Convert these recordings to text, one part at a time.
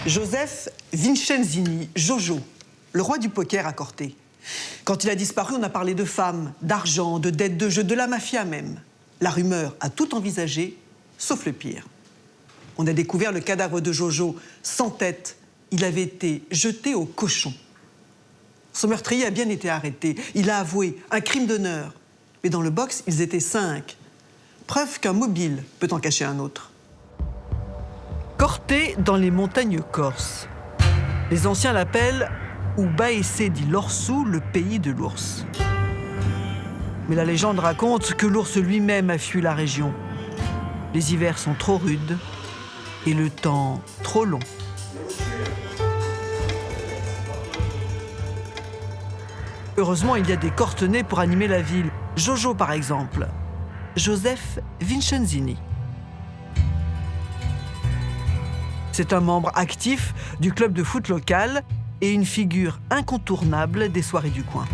Joseph Vincenzini, Jojo, le roi du poker à Corté. Quand il a disparu, on a parlé de femmes, d'argent, de dettes de jeu, de la mafia même. La rumeur a tout envisagé, sauf le pire. On a découvert le cadavre de Jojo, sans tête. Il avait été jeté au cochon. Son meurtrier a bien été arrêté. Il a avoué un crime d'honneur. Mais dans le box, ils étaient 5. Preuve qu'un mobile peut en cacher un autre. Corté dans les montagnes corses. Les anciens l'appellent Ubaese di l'Orsù, le pays de l'ours. Mais la légende raconte que l'ours lui-même a fui la région. Les hivers sont trop rudes et le temps trop long. Heureusement, il y a des cortenets pour animer la ville. Jojo, par exemple. Joseph Vincenzini. C'est un membre actif du club de foot local et une figure incontournable des soirées du coin.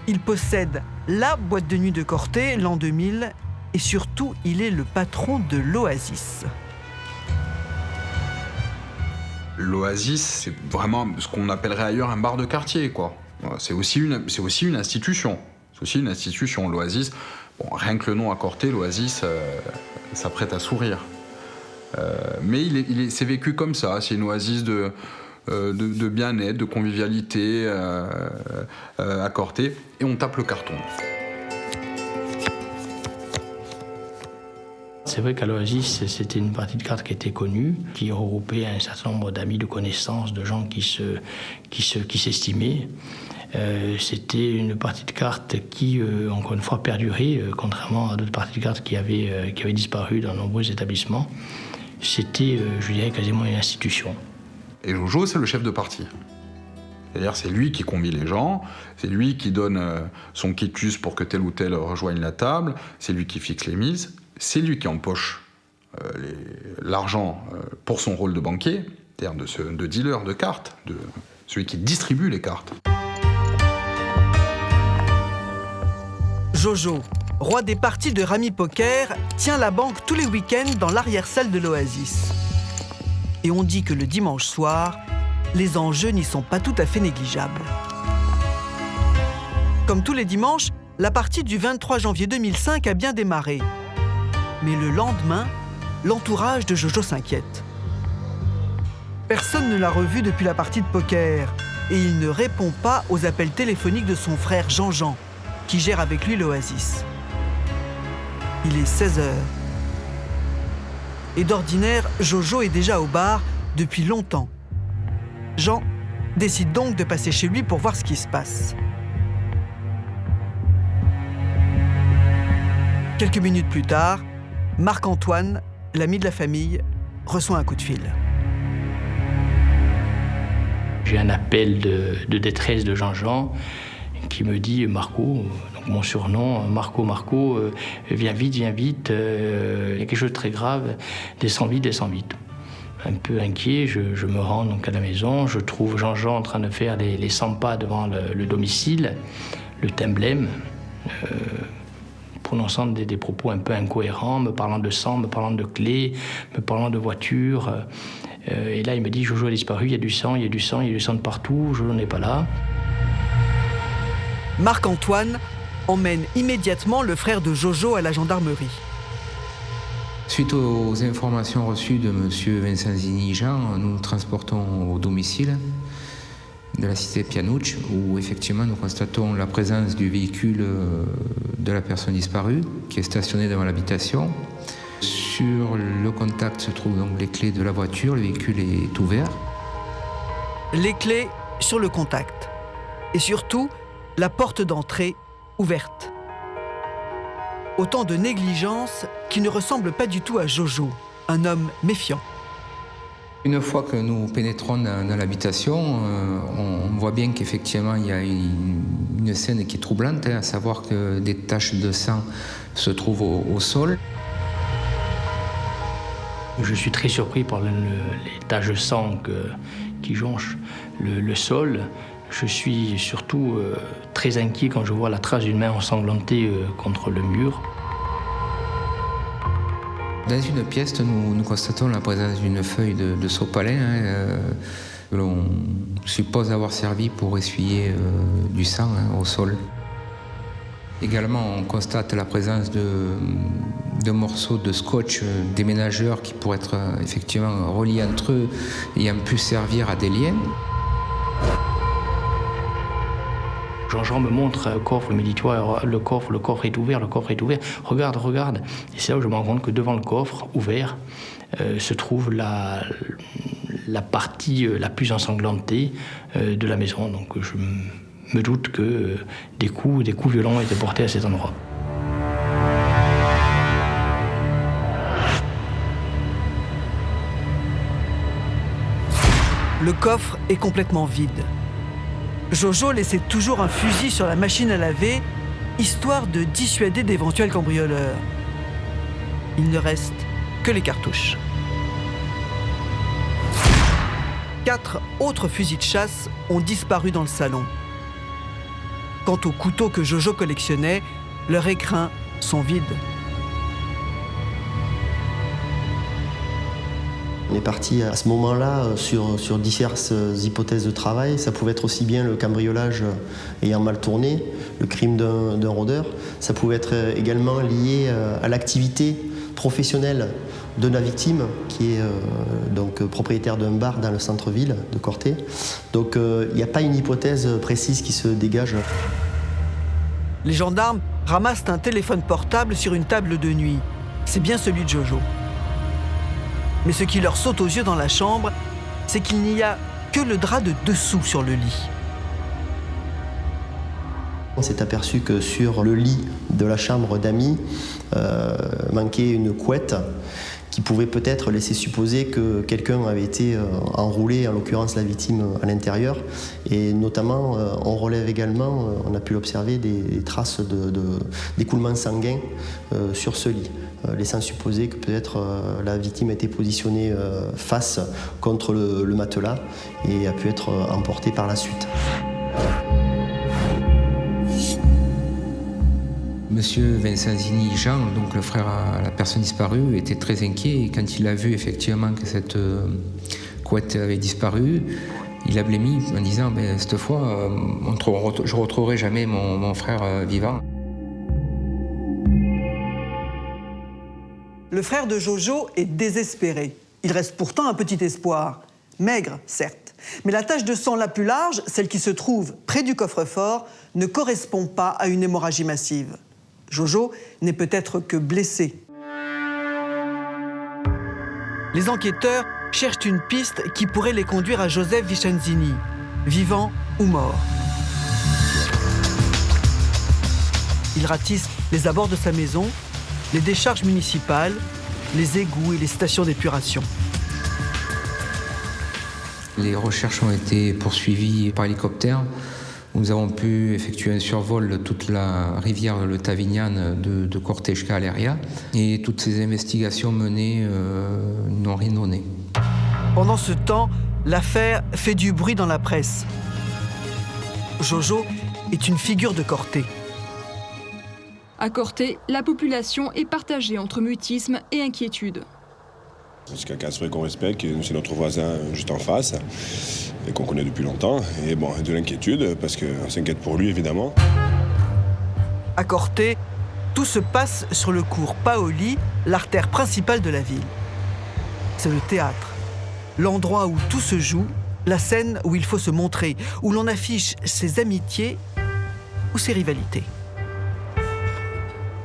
Il possède la boîte de nuit de Corté, l'an 2000, et surtout, il est le patron de l'Oasis. L'Oasis, c'est vraiment ce qu'on appellerait ailleurs un bar de quartier, quoi. C'est aussi une institution. C'est aussi une institution, l'Oasis. Bon, rien que le nom à Corté, l'Oasis, ça prête à sourire. Mais c'est vécu comme ça. C'est une oasis de bien-être, de convivialité à Corté. Et on tape le carton. C'est vrai qu'à l'Oasis, c'était une partie de cartes qui était connue, qui regroupait un certain nombre d'amis, de connaissances, de gens qui s'estimaient. C'était une partie de cartes qui, encore une fois, perdurait, contrairement à d'autres parties de cartes qui avaient disparu dans de nombreux établissements. C'était, je dirais, quasiment une institution. Et Jojo, c'est le chef de partie. C'est-à-dire, c'est lui qui convie les gens, c'est lui qui donne son quitus pour que tel ou tel rejoigne la table, c'est lui qui fixe les mises, c'est lui qui empoche l'argent pour son rôle de banquier, c'est-à-dire de dealer de cartes, de celui qui distribue les cartes. Jojo, roi des parties de Rami Poker, tient la banque tous les week-ends dans l'arrière-salle de l'Oasis. Et on dit que le dimanche soir, les enjeux n'y sont pas tout à fait négligeables. Comme tous les dimanches, la partie du 23 janvier 2005 a bien démarré. Mais le lendemain, l'entourage de Jojo s'inquiète. Personne ne l'a revu depuis la partie de poker et il ne répond pas aux appels téléphoniques de son frère Jean-Jean, qui gère avec lui l'Oasis. Il est 16h. Et d'ordinaire, Jojo est déjà au bar depuis longtemps. Jean décide donc de passer chez lui pour voir ce qui se passe. Quelques minutes plus tard, Marc-Antoine, l'ami de la famille, reçoit un coup de fil. J'ai un appel de détresse de Jean-Jean qui me dit « Marco », donc mon surnom, « Marco, viens vite, il y a quelque chose de très grave, descends vite ». Un peu inquiet, je me rends donc à la maison, je trouve Jean-Jean en train de faire les 100 pas devant le domicile, le temblème, prononçant des propos un peu incohérents, me parlant de sang, me parlant de clés, me parlant de voitures. Et là, il me dit « Jojo a disparu, il y a du sang de partout, Jojo n'est pas là ». Marc-Antoine emmène immédiatement le frère de Jojo à la gendarmerie. Suite aux informations reçues de M. Vincenzini Jean, nous nous transportons au domicile de la cité de Pianouch, où effectivement nous constatons la présence du véhicule de la personne disparue, qui est stationné devant l'habitation. Sur le contact se trouvent donc les clés de la voiture, le véhicule est ouvert. Les clés sur le contact. Et surtout, la porte d'entrée ouverte. Autant de négligence qui ne ressemble pas du tout à Jojo, un homme méfiant. Une fois que nous pénétrons dans l'habitation, on voit bien qu'effectivement il y a une scène qui est troublante, à savoir que des taches de sang se trouvent au sol. Je suis très surpris par les taches de sang qui jonchent le sol. Je suis surtout très inquiet quand je vois la trace d'une main ensanglantée contre le mur. Dans une pièce, nous constatons la présence d'une feuille de sopalin que l'on suppose avoir servi pour essuyer du sang au sol. Également, on constate la présence de morceaux de scotch déménageurs qui pourraient être effectivement reliés entre eux et ayant pu servir à des liens. Jean-Jean me montre un coffre, il me dit, tu vois, le coffre est ouvert, regarde. Et c'est là où je me rends compte que devant le coffre ouvert se trouve la partie la plus ensanglantée de la maison. Donc je me doute que des coups violents étaient portés à cet endroit. Le coffre est complètement vide. Jojo laissait toujours un fusil sur la machine à laver, histoire de dissuader d'éventuels cambrioleurs. Il ne reste que les cartouches. 4 autres fusils de chasse ont disparu dans le salon. Quant aux couteaux que Jojo collectionnait, leurs écrins sont vides. On est parti à ce moment-là sur diverses hypothèses de travail. Ça pouvait être aussi bien le cambriolage ayant mal tourné, le crime d'un rôdeur. Ça pouvait être également lié à l'activité professionnelle de la victime, qui est donc propriétaire d'un bar dans le centre-ville de Corté. Donc il n'y a pas une hypothèse précise qui se dégage. Les gendarmes ramassent un téléphone portable sur une table de nuit. C'est bien celui de Jojo. Mais ce qui leur saute aux yeux dans la chambre, c'est qu'il n'y a que le drap de dessous sur le lit. On s'est aperçu que sur le lit de la chambre d'amis manquait une couette qui pouvait peut-être laisser supposer que quelqu'un avait été enroulé, en l'occurrence la victime, à l'intérieur. Et notamment, on relève également, on a pu l'observer, des traces d'écoulement sanguin sur ce lit, laissant supposer que peut-être la victime a été positionnée face contre le matelas et a pu être emportée par la suite. Monsieur Vincent Zini Jean, donc le frère à la personne disparue, était très inquiet et quand il a vu effectivement que cette couette avait disparu, il a blêmi en disant cette fois, je ne retrouverai jamais mon frère vivant. Le frère de Jojo est désespéré. Il reste pourtant un petit espoir. Maigre, certes. Mais la tache de sang la plus large, celle qui se trouve près du coffre-fort, ne correspond pas à une hémorragie massive. Jojo n'est peut-être que blessé. Les enquêteurs cherchent une piste qui pourrait les conduire à Joseph Vicenzini, vivant ou mort. Ils ratissent les abords de sa maison, les décharges municipales, les égouts et les stations d'épuration. Les recherches ont été poursuivies par hélicoptère. Nous avons pu effectuer un survol de toute la rivière Le Tavignan de Corté jusqu'à Aléria. Et toutes ces investigations menées n'ont rien donné. Pendant ce temps, l'affaire fait du bruit dans la presse. Jojo est une figure de Corté. À Corté, la population est partagée entre mutisme et inquiétude. C'est quelqu'un qu'on respecte, c'est notre voisin juste en face et qu'on connaît depuis longtemps. Et bon, de l'inquiétude, parce qu'on s'inquiète pour lui, évidemment. À Corté, tout se passe sur le cours Paoli, l'artère principale de la ville. C'est le théâtre, l'endroit où tout se joue, la scène où il faut se montrer, où l'on affiche ses amitiés ou ses rivalités.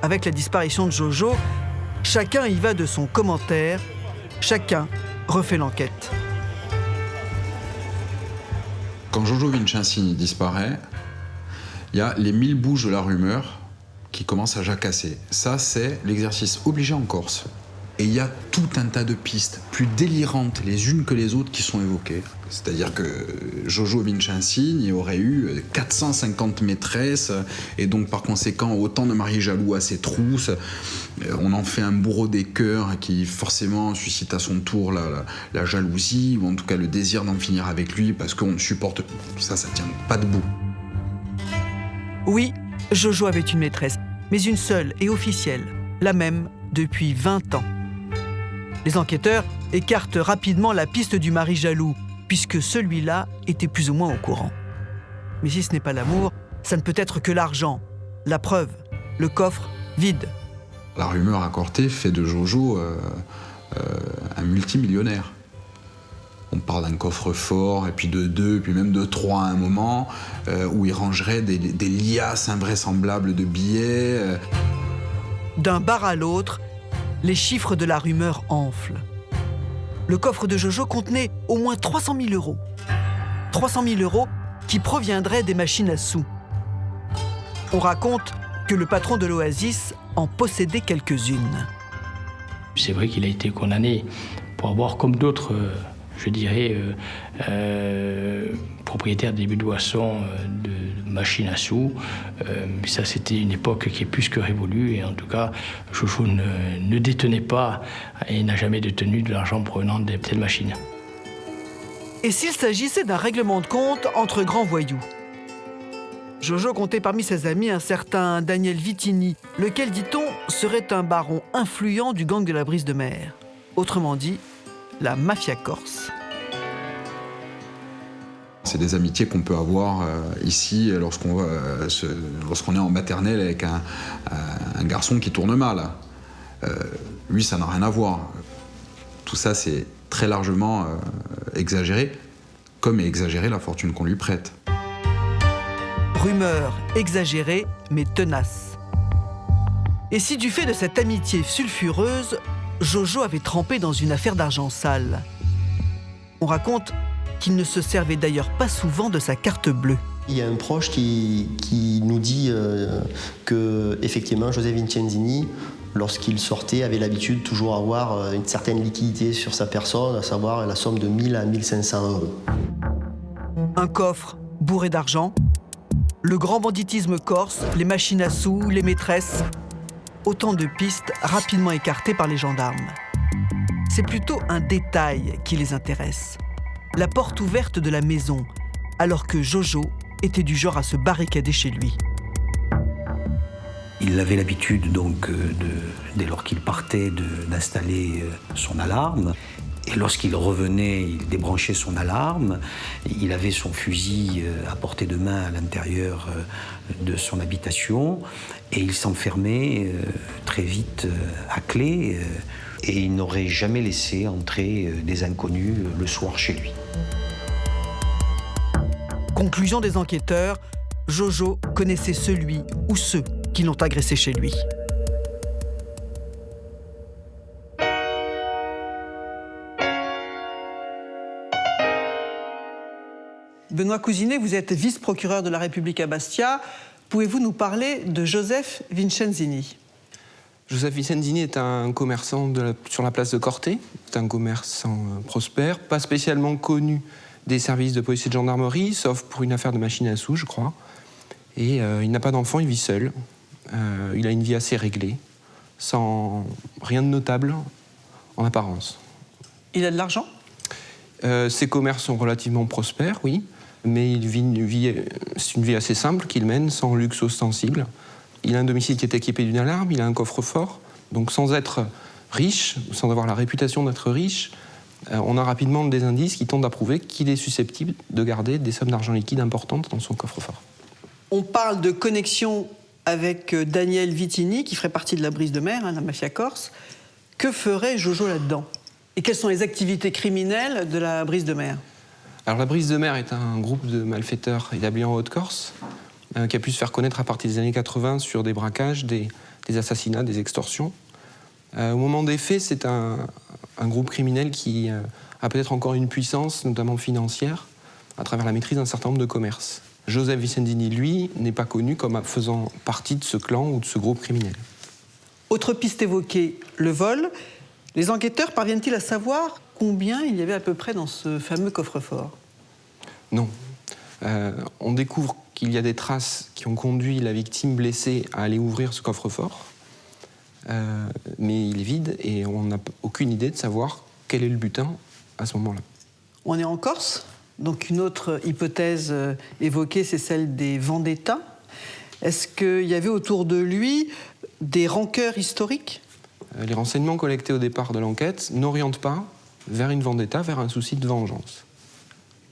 Avec la disparition de Jojo, chacun y va de son commentaire, chacun refait l'enquête. Quand Jojo Vincenzini disparaît, il y a les 1000 bouches de la rumeur qui commencent à jacasser. Ça, c'est l'exercice obligé en Corse. Et il y a tout un tas de pistes, plus délirantes les unes que les autres, qui sont évoquées. C'est-à-dire que Jojo Vincenzini aurait eu 450 maîtresses, et donc par conséquent autant de maris jaloux à ses trousses. On en fait un bourreau des cœurs qui forcément suscite à son tour la jalousie, ou en tout cas le désir d'en finir avec lui, parce qu'on ne supporte... Ça tient pas debout. Oui, Jojo avait une maîtresse, mais une seule et officielle, la même depuis 20 ans. Les enquêteurs écartent rapidement la piste du mari jaloux, puisque celui-là était plus ou moins au courant. Mais si ce n'est pas l'amour, ça ne peut être que l'argent. La preuve, le coffre vide. La rumeur à Corté fait de Jojo un multimillionnaire. On parle d'un coffre-fort, et puis de 2, puis même de 3 à un moment, où il rangerait des liasses invraisemblables de billets. D'un bar à l'autre, les chiffres de la rumeur enflent. Le coffre de Jojo contenait au moins 300 000 euros. 300 000 euros qui proviendraient des machines à sous. On raconte que le patron de l'Oasis en possédait quelques-unes. C'est vrai qu'il a été condamné pour avoir, comme d'autres, je dirais, propriétaires des boissons de machines à sous. Mais ça, c'était une époque qui est plus que révolue. Et en tout cas, Jojo ne détenait pas et n'a jamais détenu de l'argent provenant de telles machines. Et s'il s'agissait d'un règlement de compte entre grands voyous? Jojo comptait parmi ses amis un certain Daniel Vitini, lequel, dit-on, serait un baron influent du gang de la Brise de Mer. Autrement dit, la mafia corse. C'est des amitiés qu'on peut avoir ici lorsqu'on est en maternelle avec un garçon qui tourne mal. Lui, ça n'a rien à voir. Tout ça, c'est très largement exagéré, comme est exagérée la fortune qu'on lui prête. Rumeur exagérée, mais tenace. Et si du fait de cette amitié sulfureuse, Jojo avait trempé dans une affaire d'argent sale? On raconte qu'il ne se servait d'ailleurs pas souvent de sa carte bleue. Il y a un proche qui nous dit que, effectivement, Joseph Vincenzini, lorsqu'il sortait, avait l'habitude de toujours avoir une certaine liquidité sur sa personne, à savoir la somme de 1000 à 1500 euros. Un coffre bourré d'argent, le grand banditisme corse, les machines à sous, les maîtresses. Autant de pistes rapidement écartées par les gendarmes. C'est plutôt un détail qui les intéresse. La porte ouverte de la maison, alors que Jojo était du genre à se barricader chez lui. Il avait l'habitude donc, dès lors qu'il partait, d'installer son alarme. Et lorsqu'il revenait, il débranchait son alarme. Il avait son fusil à portée de main à l'intérieur de son habitation. Et il s'enfermait très vite à clé. Et il n'aurait jamais laissé entrer des inconnus le soir chez lui. Conclusion des enquêteurs, Jojo connaissait celui ou ceux qui l'ont agressé chez lui. Benoît Cousinet, vous êtes vice-procureur de la République à Bastia. Pouvez-vous nous parler de Joseph Vincenzini? Joseph Vincenzini est un commerçant sur la place de Corté. C'est un commerçant prospère, pas spécialement connu des services de police et de gendarmerie, sauf pour une affaire de machine à sous, je crois. Et il n'a pas d'enfant, il vit seul. Il a une vie assez réglée, sans rien de notable en apparence. Il a de l'argent? Ses commerces sont relativement prospères, oui, mais c'est une vie assez simple qu'il mène, sans luxe ostensible. Il a un domicile qui est équipé d'une alarme, il a un coffre-fort, donc sans être riche, sans avoir la réputation d'être riche, on a rapidement des indices qui tendent à prouver qu'il est susceptible de garder des sommes d'argent liquide importantes dans son coffre-fort. On parle de connexion avec Daniel Vitini, qui ferait partie de la Brise de Mer, la mafia corse. Que ferait Jojo là-dedans? Et quelles sont les activités criminelles de la Brise de Mer? Alors la Brise de Mer est un groupe de malfaiteurs établi en Haute-Corse, qui a pu se faire connaître à partir des années 80 sur des braquages, des assassinats, des extorsions. Au moment des faits, c'est un groupe criminel qui a peut-être encore une puissance, notamment financière, à travers la maîtrise d'un certain nombre de commerces. Joseph Vincenzini, lui, n'est pas connu comme faisant partie de ce clan ou de ce groupe criminel. Autre piste évoquée, le vol. Les enquêteurs parviennent-ils à savoir combien il y avait à peu près dans ce fameux coffre-fort? Non. On découvre qu'il y a des traces qui ont conduit la victime blessée à aller ouvrir ce coffre-fort. Mais il est vide et on n'a aucune idée de savoir quel est le butin à ce moment-là. On est en Corse, donc une autre hypothèse évoquée, c'est celle des vendettas. Est-ce qu'il y avait autour de lui des rancœurs historiques? les renseignements collectés au départ de l'enquête n'orientent pas vers une vendetta, vers un souci de vengeance.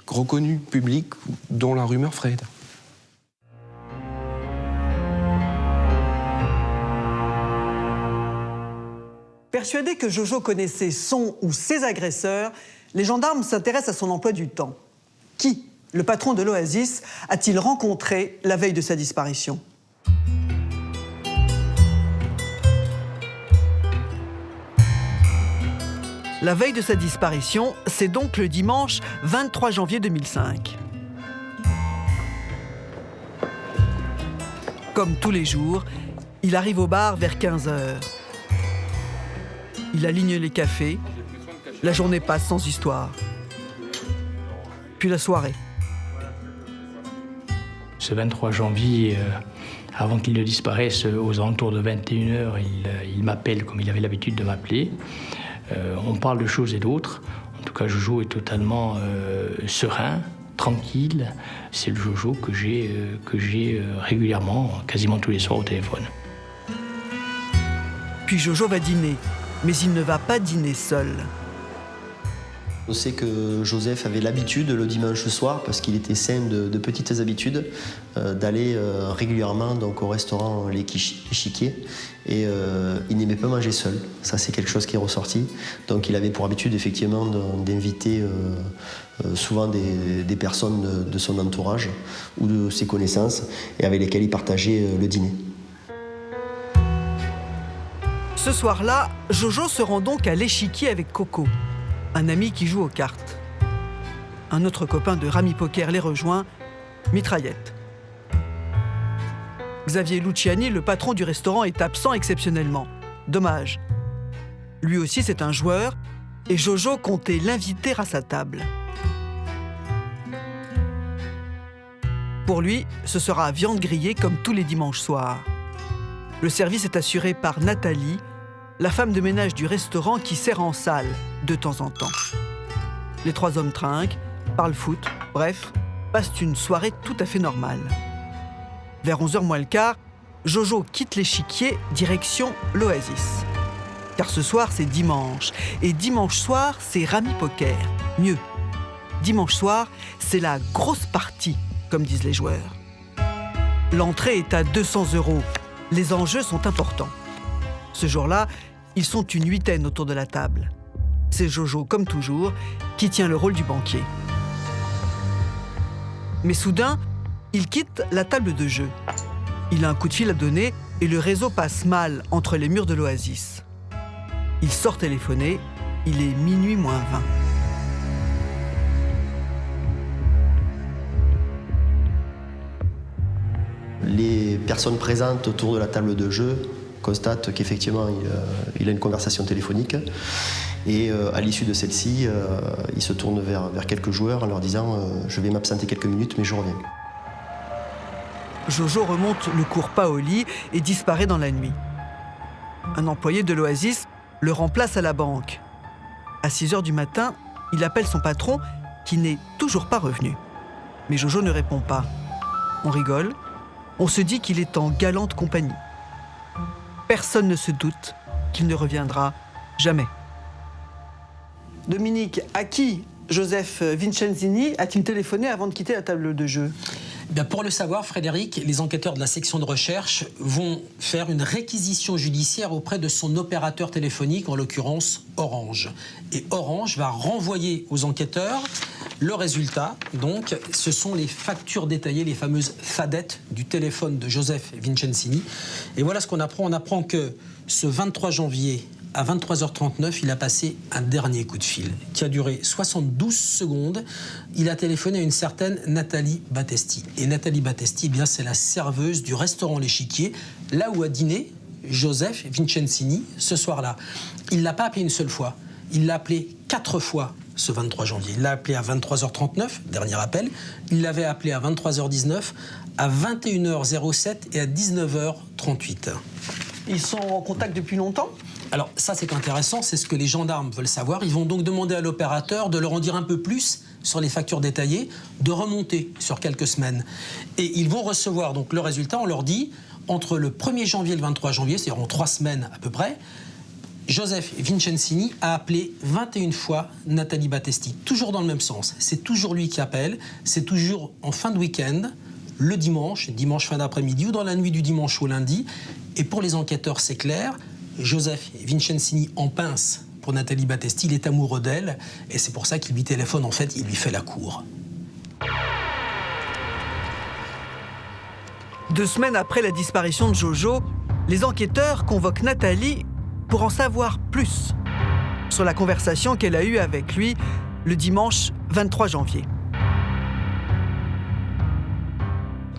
Reconnu public dont la rumeur ferait état. Persuadés que Jojo connaissait son ou ses agresseurs, les gendarmes s'intéressent à son emploi du temps. Qui, le patron de l'Oasis, a-t-il rencontré la veille de sa disparition ? La veille de sa disparition, c'est donc le dimanche 23 janvier 2005. Comme tous les jours, il arrive au bar vers 15h. Il aligne les cafés. La journée passe sans histoire. Puis la soirée. Ce 23 janvier, avant qu'il ne disparaisse, aux alentours de 21h, il m'appelle comme il avait l'habitude de m'appeler. On parle de choses et d'autres. En tout cas, Jojo est totalement serein, tranquille. C'est le Jojo que j'ai régulièrement, quasiment tous les soirs au téléphone. Puis Jojo va dîner, mais il ne va pas dîner seul. On sait que Joseph avait l'habitude le dimanche soir, parce qu'il était sain de petites habitudes, d'aller régulièrement donc, au restaurant L'Échiquier. Et il n'aimait pas manger seul. Ça, c'est quelque chose qui est ressorti. Donc il avait pour habitude effectivement d'inviter souvent des personnes de son entourage ou de ses connaissances et avec lesquelles il partageait le dîner. Ce soir-là, Jojo se rend donc à l'Échiquier avec Coco, un ami qui joue aux cartes. Un autre copain de Rami Poker les rejoint, Mitraillette. Xavier Luciani, le patron du restaurant, est absent exceptionnellement. Dommage. Lui aussi, c'est un joueur, et Jojo comptait l'inviter à sa table. Pour lui, ce sera viande grillée comme tous les dimanches soirs. Le service est assuré par Nathalie, la femme de ménage du restaurant qui sert en salle de temps en temps. Les trois hommes trinquent, parlent foot, bref, passent une soirée tout à fait normale. Vers 11h moins le quart, Jojo quitte l'Échiquier, direction l'Oasis. Car ce soir, c'est dimanche. Et dimanche soir, c'est Rami Poker. Mieux, dimanche soir, c'est la grosse partie, comme disent les joueurs. L'entrée est à 200 €. Les enjeux sont importants. Ce jour-là, ils sont une huitaine autour de la table. C'est Jojo, comme toujours, qui tient le rôle du banquier. Mais soudain, il quitte la table de jeu. Il a un coup de fil à donner et le réseau passe mal entre les murs de l'Oasis. Il sort téléphoner, il est minuit moins 20. Les personnes présentes autour de la table de jeu constatent qu'effectivement il a une conversation téléphonique et à l'issue de celle-ci, il se tourne vers quelques joueurs en leur disant « je vais m'absenter quelques minutes mais je reviens ». Jojo remonte le cours Paoli et disparaît dans la nuit. Un employé de l'Oasis le remplace à la banque. À 6h du matin, il appelle son patron qui n'est toujours pas revenu. Mais Jojo ne répond pas. On rigole, on se dit qu'il est en galante compagnie. Personne ne se doute qu'il ne reviendra jamais. Dominique, à qui Joseph Vincenzini a-t-il téléphoné avant de quitter la table de jeu ? Pour le savoir, Frédéric, les enquêteurs de la section de recherche vont faire une réquisition judiciaire auprès de son opérateur téléphonique, en l'occurrence Orange. Et Orange va renvoyer aux enquêteurs le résultat. Donc, ce sont les factures détaillées, les fameuses fadettes du téléphone de Joseph Vincenzini. Et voilà ce qu'on apprend. On apprend que ce 23 janvier, à 23h39, il a passé un dernier coup de fil qui a duré 72 secondes. Il a téléphoné à une certaine Nathalie Battesti. Et Nathalie Battesti, c'est la serveuse du restaurant L'Échiquier, là où a dîné Joseph Vincenzini ce soir-là. Il ne l'a pas appelé une seule fois. Il l'a appelé 4 fois ce 23 janvier. Il l'a appelé à 23h39, dernier appel. Il l'avait appelé à 23h19, à 21h07 et à 19h38. Ils sont en contact depuis longtemps ? Alors ça c'est intéressant, c'est ce que les gendarmes veulent savoir. Ils vont donc demander à l'opérateur de leur en dire un peu plus sur les factures détaillées, de remonter sur quelques semaines. Et ils vont recevoir donc le résultat, on leur dit, entre le 1er janvier et le 23 janvier, c'est-à-dire en 3 semaines à peu près, Joseph Vincenzini a appelé 21 fois Nathalie Battesti, toujours dans le même sens. C'est toujours lui qui appelle, c'est toujours en fin de week-end, le dimanche fin d'après-midi ou dans la nuit du dimanche au lundi. Et pour les enquêteurs, c'est clair, Joseph Vincenzini en pince pour Nathalie Battesti, il est amoureux d'elle et c'est pour ça qu'il lui téléphone, en fait, il lui fait la cour. 2 semaines après la disparition de Jojo, les enquêteurs convoquent Nathalie pour en savoir plus sur la conversation qu'elle a eue avec lui le dimanche 23 janvier.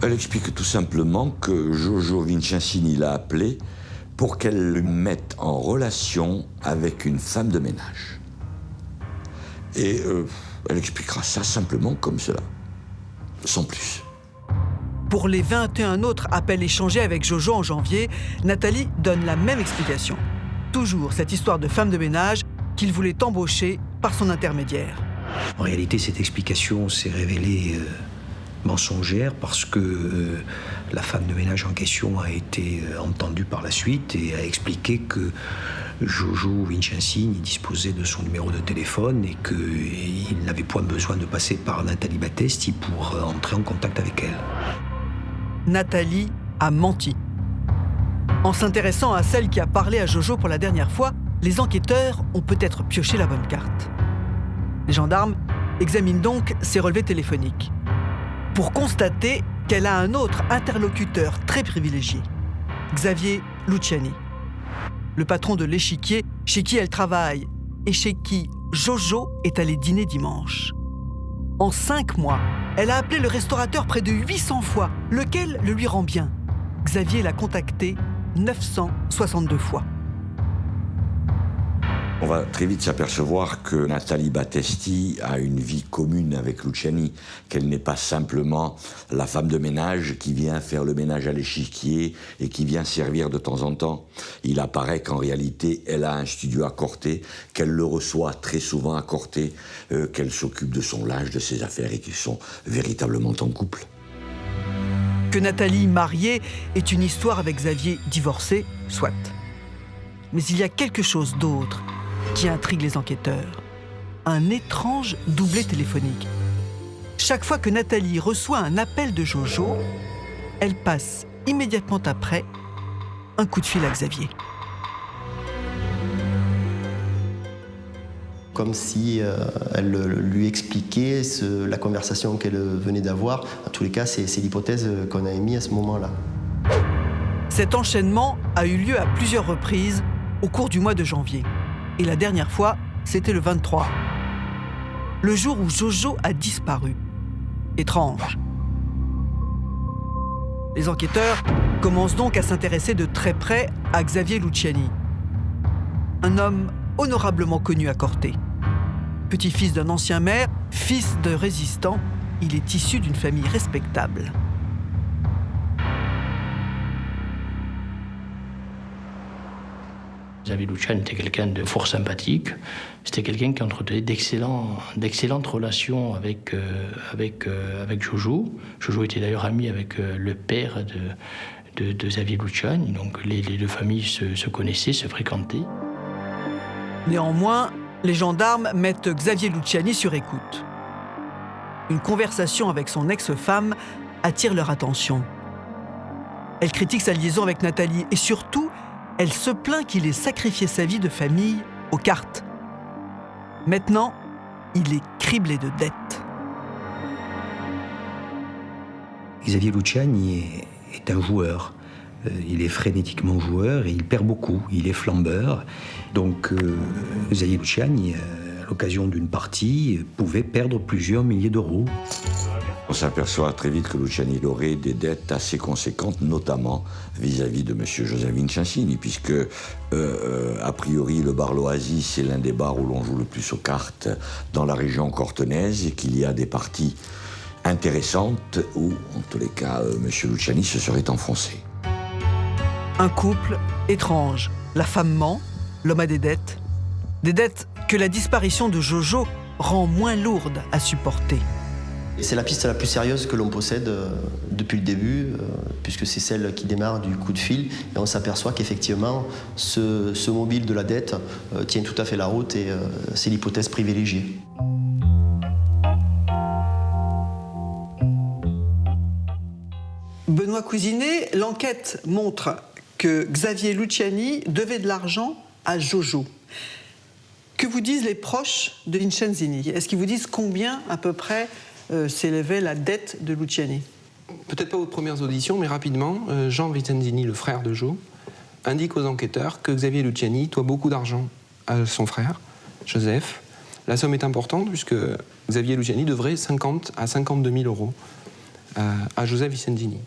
Elle explique tout simplement que Jojo Vincenzini l'a appelée pour qu'elle le mette en relation avec une femme de ménage. Et elle expliquera ça simplement comme cela, sans plus. Pour les 21 autres appels échangés avec Jojo en janvier, Nathalie donne la même explication. Toujours cette histoire de femme de ménage qu'il voulait embaucher par son intermédiaire. En réalité, cette explication s'est révélée mensongère parce que la femme de ménage en question a été entendue par la suite et a expliqué que Jojo Vincenzini disposait de son numéro de téléphone et qu'il n'avait point besoin de passer par Nathalie Battesti pour entrer en contact avec elle. Nathalie a menti. En s'intéressant à celle qui a parlé à Jojo pour la dernière fois, les enquêteurs ont peut-être pioché la bonne carte. Les gendarmes examinent donc ses relevés téléphoniques pour constater qu'elle a un autre interlocuteur très privilégié, Xavier Luciani, le patron de l'échiquier chez qui elle travaille et chez qui Jojo est allé dîner dimanche. En 5 mois, elle a appelé le restaurateur près de 800 fois, lequel le lui rend bien. Xavier l'a contacté 962 fois. On va très vite s'apercevoir que Nathalie Battesti a une vie commune avec Luciani, qu'elle n'est pas simplement la femme de ménage qui vient faire le ménage à l'échiquier et qui vient servir de temps en temps. Il apparaît qu'en réalité, elle a un studio à Corté, qu'elle le reçoit très souvent à Corté, qu'elle s'occupe de son linge, de ses affaires et qu'ils sont véritablement en couple. Que Nathalie, mariée, est une histoire avec Xavier divorcé, soit. Mais il y a quelque chose d'autre qui intrigue les enquêteurs. Un étrange doublé téléphonique. Chaque fois que Nathalie reçoit un appel de Jojo, elle passe immédiatement après un coup de fil à Xavier. Comme si elle lui expliquait la conversation qu'elle venait d'avoir. En tous les cas, c'est l'hypothèse qu'on a émise à ce moment-là. Cet enchaînement a eu lieu à plusieurs reprises au cours du mois de janvier. Et la dernière fois, c'était le 23. Le jour où Jojo a disparu. Étrange. Les enquêteurs commencent donc à s'intéresser de très près à Xavier Luciani. Un homme honorablement connu à Corté. Petit-fils d'un ancien maire, fils de résistant, il est issu d'une famille respectable. Xavier Luciani était quelqu'un de fort sympathique. C'était quelqu'un qui entretenait d'excellentes relations avec Jojo. Jojo était d'ailleurs ami avec le père de Xavier Luciani. Donc les deux familles se connaissaient, se fréquentaient. Néanmoins, les gendarmes mettent Xavier Luciani sur écoute. Une conversation avec son ex-femme attire leur attention. Elle critique sa liaison avec Nathalie et surtout, elle se plaint qu'il ait sacrifié sa vie de famille aux cartes. Maintenant, il est criblé de dettes. Xavier Luciani est un joueur. Il est frénétiquement joueur et il perd beaucoup. Il est flambeur. Donc, Xavier Luciani, à l'occasion d'une partie, pouvait perdre plusieurs milliers d'euros. On s'aperçoit très vite que Luciani aurait des dettes assez conséquentes, notamment vis-à-vis de M. Joseph Vincenzini, puisque, a priori, le bar L'Oasis est l'un des bars où l'on joue le plus aux cartes dans la région cortonaise et qu'il y a des parties intéressantes où, en tous les cas, M. Luciani se serait enfoncé. Un couple étrange. La femme ment, l'homme a des dettes. Des dettes que la disparition de Jojo rend moins lourdes à supporter. C'est la piste la plus sérieuse que l'on possède depuis le début, puisque c'est celle qui démarre du coup de fil. Et on s'aperçoit qu'effectivement, ce mobile de la dette tient tout à fait la route et c'est l'hypothèse privilégiée. Benoît Cousinet, l'enquête montre que Xavier Luciani devait de l'argent à Jojo. Que vous disent les proches de Vincenzini? Est-ce qu'ils vous disent combien à peu près s'élevait la dette de Luciani? Peut-être pas aux premières auditions, mais rapidement, Jean Vincenzini, le frère de Jo, indique aux enquêteurs que Xavier Luciani doit beaucoup d'argent à son frère, Joseph. La somme est importante puisque Xavier Luciani devrait 50 à 52 000 euros à Joseph Vincenzini.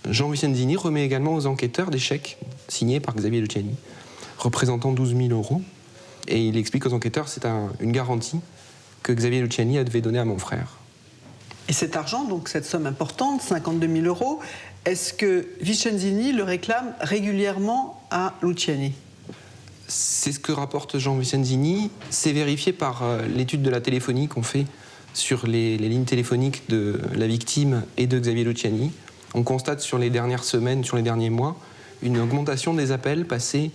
Jean Vincenzini remet également aux enquêteurs des chèques signés par Xavier Luciani, représentant 12 000 euros. Et il explique aux enquêteurs que c'est une garantie que Xavier Luciani devait donner à mon frère. Et cet argent, donc cette somme importante, 52 000 euros, est-ce que Vincenzini le réclame régulièrement à Luciani? C'est ce que rapporte Jean Vincenzini. C'est vérifié par l'étude de la téléphonie qu'on fait sur les lignes téléphoniques de la victime et de Xavier Luciani. On constate sur les dernières semaines, sur les derniers mois, une augmentation des appels passés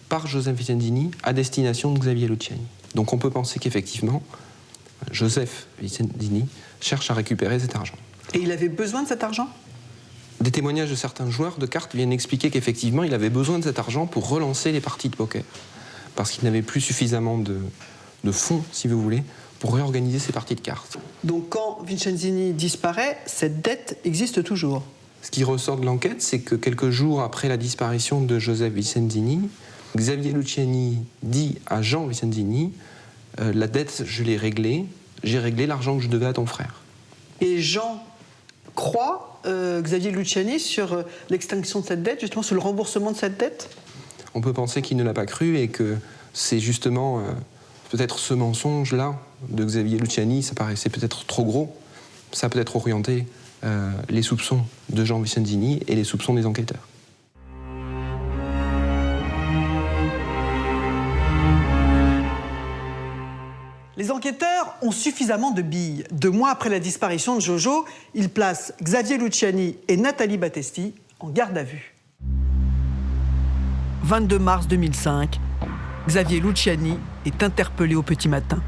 par Joseph Vincenzini à destination de Xavier Luciani. Donc on peut penser qu'effectivement, Joseph Vincenzini cherche à récupérer cet argent. Et il avait besoin de cet argent? Des témoignages de certains joueurs de cartes viennent expliquer qu'effectivement, il avait besoin de cet argent pour relancer les parties de poker. Parce qu'il n'avait plus suffisamment de fonds, si vous voulez, pour réorganiser ses parties de cartes. Donc quand Vincenzini disparaît, cette dette existe toujours? Ce qui ressort de l'enquête, c'est que quelques jours après la disparition de Joseph Vincenzini, Xavier Luciani dit à Jean Vincenzini « La dette, je l'ai réglée, j'ai réglé l'argent que je devais à ton frère. » Et Jean croit Xavier Luciani sur l'extinction de cette dette, justement sur le remboursement de cette dette? On peut penser qu'il ne l'a pas cru et que c'est justement peut-être ce mensonge-là de Xavier Luciani, ça paraissait peut-être trop gros, ça a peut-être orienté les soupçons de Jean Vincenzini et les soupçons des enquêteurs. Les enquêteurs ont suffisamment de billes. 2 mois après la disparition de Jojo, ils placent Xavier Luciani et Nathalie Battesti en garde à vue. 22 mars 2005, Xavier Luciani est interpellé au petit matin.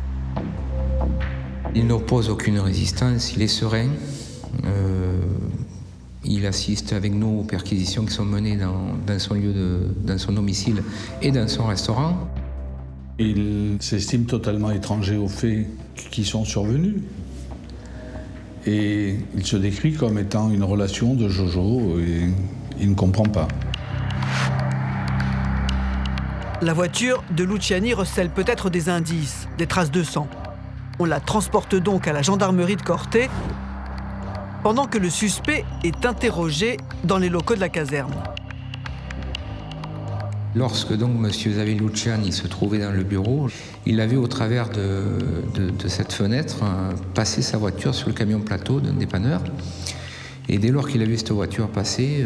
Il n'oppose aucune résistance, il est serein. Il assiste avec nous aux perquisitions qui sont menées dans son dans son domicile et dans son restaurant. Il s'estime totalement étranger aux faits qui sont survenus. Et il se décrit comme étant une relation de Jojo et il ne comprend pas. La voiture de Luciani recèle peut-être des indices, des traces de sang. On la transporte donc à la gendarmerie de Corté, pendant que le suspect est interrogé dans les locaux de la caserne. Lorsque donc M. Xavier Luciani se trouvait dans le bureau, il a vu au travers de cette fenêtre passer sa voiture sur le camion plateau d'un dépanneur. Et dès lors qu'il a vu cette voiture passer,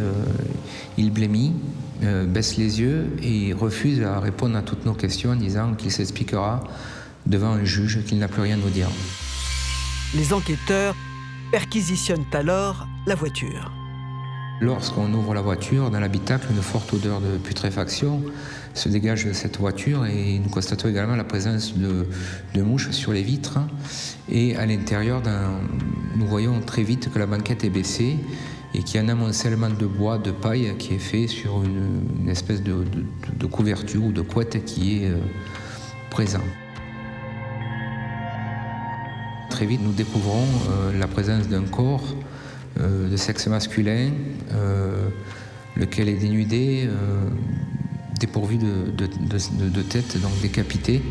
il blêmit, baisse les yeux et refuse à répondre à toutes nos questions en disant qu'il s'expliquera devant un juge, qu'il n'a plus rien à nous dire. Les enquêteurs perquisitionnent alors la voiture. Lorsqu'on ouvre la voiture, dans l'habitacle, une forte odeur de putréfaction se dégage de cette voiture et nous constatons également la présence de mouches sur les vitres. Et à l'intérieur, nous voyons très vite que la banquette est baissée et qu'il y a un amoncellement de bois, de paille qui est fait sur une espèce de couverture ou de couette qui est présent. Très vite, nous découvrons la présence d'un corps de sexe masculin, lequel est dénudé, dépourvu de tête, donc décapité.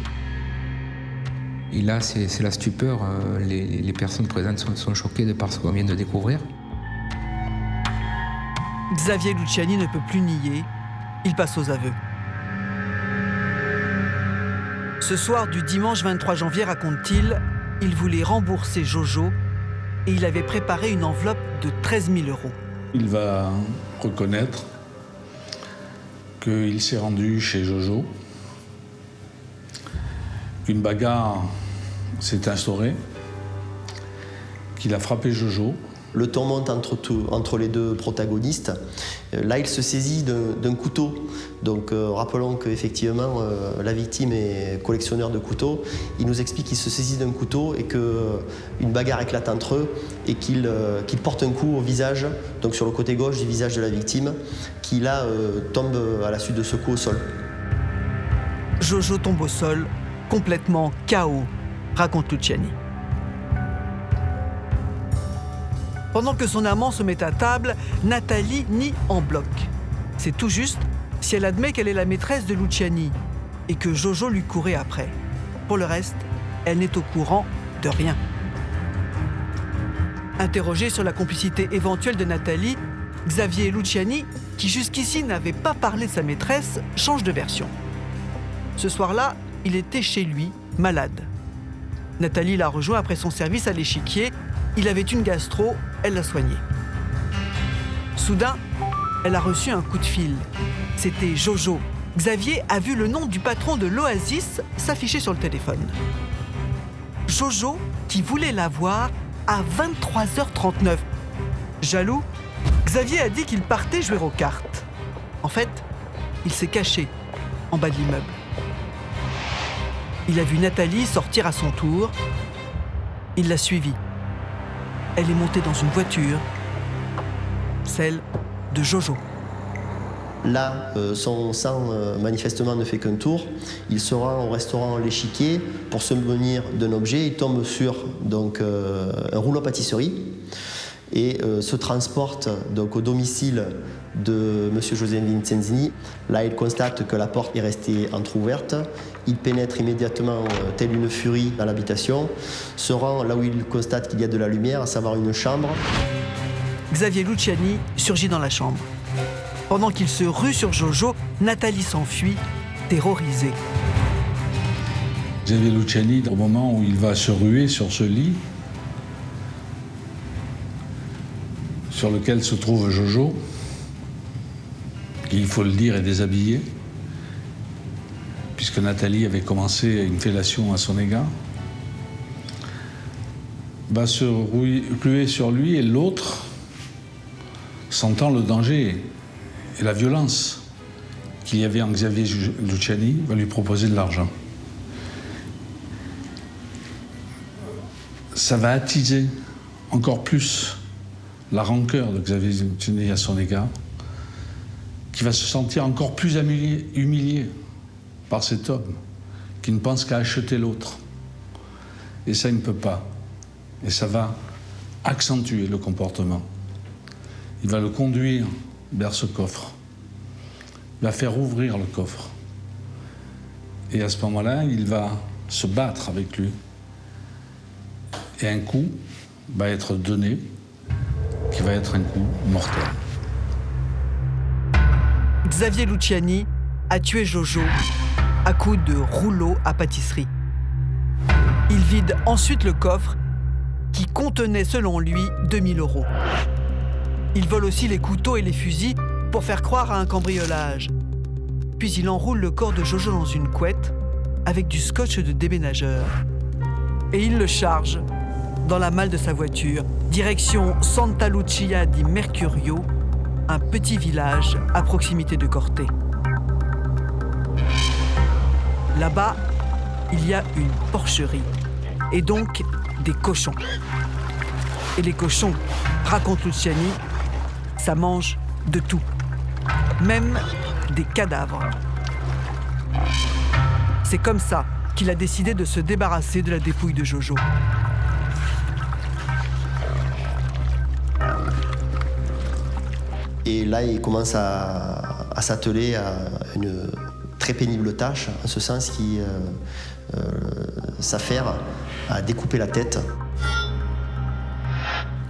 Et là, c'est la stupeur. Les personnes présentes sont choquées de par ce qu'on vient de découvrir. Xavier Luciani ne peut plus nier. Il passe aux aveux. Ce soir du dimanche 23 janvier, raconte-t-il, il voulait rembourser Jojo et il avait préparé une enveloppe de 13 000 euros. Il va reconnaître qu'il s'est rendu chez Jojo, qu'une bagarre s'est instaurée, qu'il a frappé Jojo. Le ton monte entre les deux protagonistes. Là, il se saisit d'un couteau. Donc, rappelons qu'effectivement, la victime est collectionneur de couteaux. Il nous explique qu'il se saisit d'un couteau et qu'une bagarre éclate entre eux et qu'il porte un coup au visage, donc sur le côté gauche du visage de la victime, qui là tombe à la suite de ce coup au sol. Jojo tombe au sol, complètement KO, raconte Luciani. Pendant que son amant se met à table, Nathalie nie en bloc. C'est tout juste si elle admet qu'elle est la maîtresse de Luciani et que Jojo lui courait après. Pour le reste, elle n'est au courant de rien. Interrogé sur la complicité éventuelle de Nathalie, Xavier Luciani, qui jusqu'ici n'avait pas parlé de sa maîtresse, change de version. Ce soir-là, il était chez lui, malade. Nathalie l'a rejoint après son service à l'échiquier. Il avait une gastro, elle l'a soigné. Soudain, elle a reçu un coup de fil. C'était Jojo. Xavier a vu le nom du patron de l'Oasis s'afficher sur le téléphone. Jojo, qui voulait la voir à 23h39. Jaloux, Xavier a dit qu'il partait jouer aux cartes. En fait, il s'est caché en bas de l'immeuble. Il a vu Nathalie sortir à son tour. Il l'a suivie. Elle est montée dans une voiture, celle de Jojo. Là, son sang manifestement ne fait qu'un tour. Il se rend au restaurant L'Échiquier pour se munir d'un objet. Il tombe sur donc, un rouleau pâtisserie et se transporte donc, au domicile de M. José Vincenzini. Là, il constate que la porte est restée entrouverte. Il pénètre immédiatement, telle une furie, dans l'habitation, se rend là où il constate qu'il y a de la lumière, à savoir une chambre. Xavier Luciani surgit dans la chambre. Pendant qu'il se rue sur Jojo, Nathalie s'enfuit, terrorisée. Xavier Luciani, au moment où il va se ruer sur ce lit, sur lequel se trouve Jojo, qui, il faut le dire, est déshabillé, puisque Nathalie avait commencé une fellation à son égard, va se ruer sur lui et l'autre, sentant le danger et la violence qu'il y avait en Xavier Luciani, va lui proposer de l'argent. Ça va attiser encore plus la rancœur de Xavier Luciani à son égard, qui va se sentir encore plus humilié par cet homme qui ne pense qu'à acheter l'autre. Et ça, il ne peut pas. Et ça va accentuer le comportement. Il va le conduire vers ce coffre. Il va faire ouvrir le coffre. Et à ce moment-là, il va se battre avec lui. Et un coup va être donné, qui va être un coup mortel. Xavier Luciani a tué Jojo à coups de rouleau à pâtisserie. Il vide ensuite le coffre qui contenait, selon lui, 2000 €. Il vole aussi les couteaux et les fusils pour faire croire à un cambriolage. Puis il enroule le corps de Jojo dans une couette avec du scotch de déménageur. Et il le charge dans la malle de sa voiture, direction Santa Lucia di Mercurio, un petit village à proximité de Corte. Là-bas, il y a une porcherie, et donc des cochons. Et les cochons, raconte Luciani, ça mange de tout, même des cadavres. C'est comme ça qu'il a décidé de se débarrasser de la dépouille de Jojo. Et là, il commence à s'atteler à une très pénible tâche, en ce sens qu'il s'affaire à découper la tête.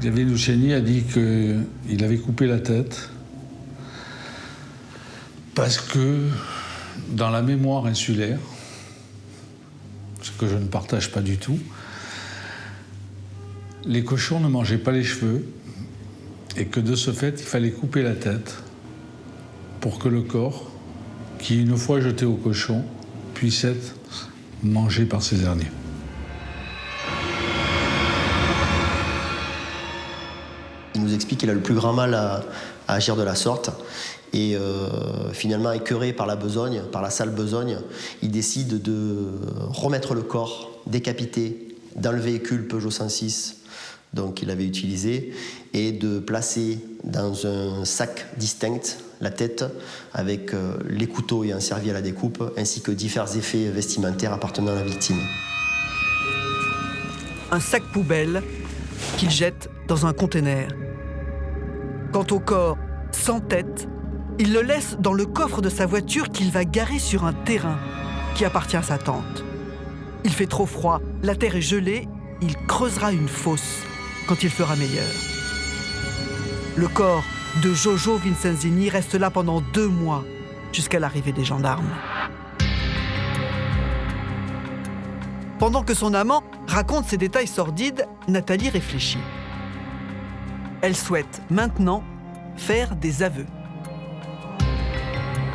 Xavier Luciani a dit qu'il avait coupé la tête parce que dans la mémoire insulaire, ce que je ne partage pas du tout, les cochons ne mangeaient pas les cheveux et que de ce fait, il fallait couper la tête pour que le corps, qui une fois jeté au cochon, puisse être mangé par ces derniers. Il nous explique qu'il a le plus grand mal à agir de la sorte. Et finalement, écœuré par la besogne, par la sale besogne, il décide de remettre le corps décapité dans le véhicule Peugeot 106 qu'il avait utilisé et de placer dans un sac distinct la tête avec les couteaux ayant servi à la découpe ainsi que divers effets vestimentaires appartenant à la victime. Un sac poubelle qu'il jette dans un conteneur. Quant au corps sans tête, il le laisse dans le coffre de sa voiture qu'il va garer sur un terrain qui appartient à sa tante. Il fait trop froid, la terre est gelée, il creusera une fosse quand il fera meilleur. Le corps de Jojo Vincenzini reste là pendant 2 mois, jusqu'à l'arrivée des gendarmes. Pendant que son amant raconte ces détails sordides, Nathalie réfléchit. Elle souhaite maintenant faire des aveux.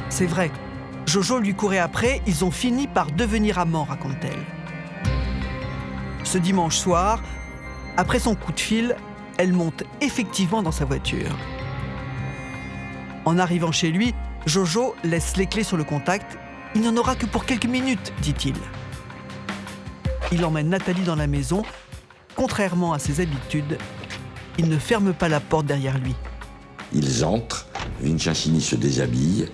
C'est vrai, Jojo lui courait après, ils ont fini par devenir amants, raconte-t-elle. Ce dimanche soir, après son coup de fil, elle monte effectivement dans sa voiture. En arrivant chez lui, Jojo laisse les clés sur le contact. Il n'en aura que pour quelques minutes, dit-il. Il emmène Nathalie dans la maison. Contrairement à ses habitudes, il ne ferme pas la porte derrière lui. Ils entrent, Vincenzini se déshabille,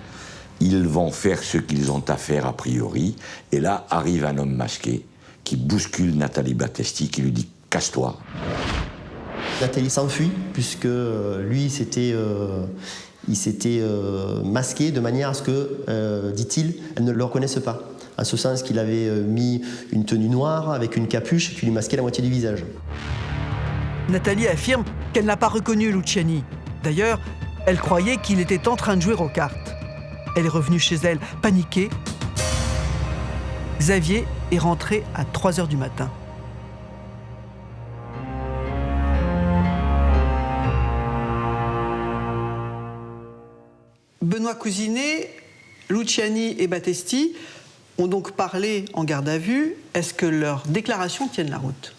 ils vont faire ce qu'ils ont à faire a priori, et là arrive un homme masqué qui bouscule Nathalie Battesti, qui lui dit « casse-toi ». Nathalie s'enfuit puisque lui, il s'était masqué de manière à ce que, dit-il, elle ne le reconnaisse pas. En ce sens qu'il avait mis une tenue noire avec une capuche qui lui masquait la moitié du visage. Nathalie affirme qu'elle n'a pas reconnu Luciani. D'ailleurs, elle croyait qu'il était en train de jouer aux cartes. Elle est revenue chez elle, paniquée. Xavier est rentré à 3h du matin. Benoît Cousinet, Luciani et Battesti ont donc parlé en garde à vue. Est-ce que leurs déclarations tiennent la route ?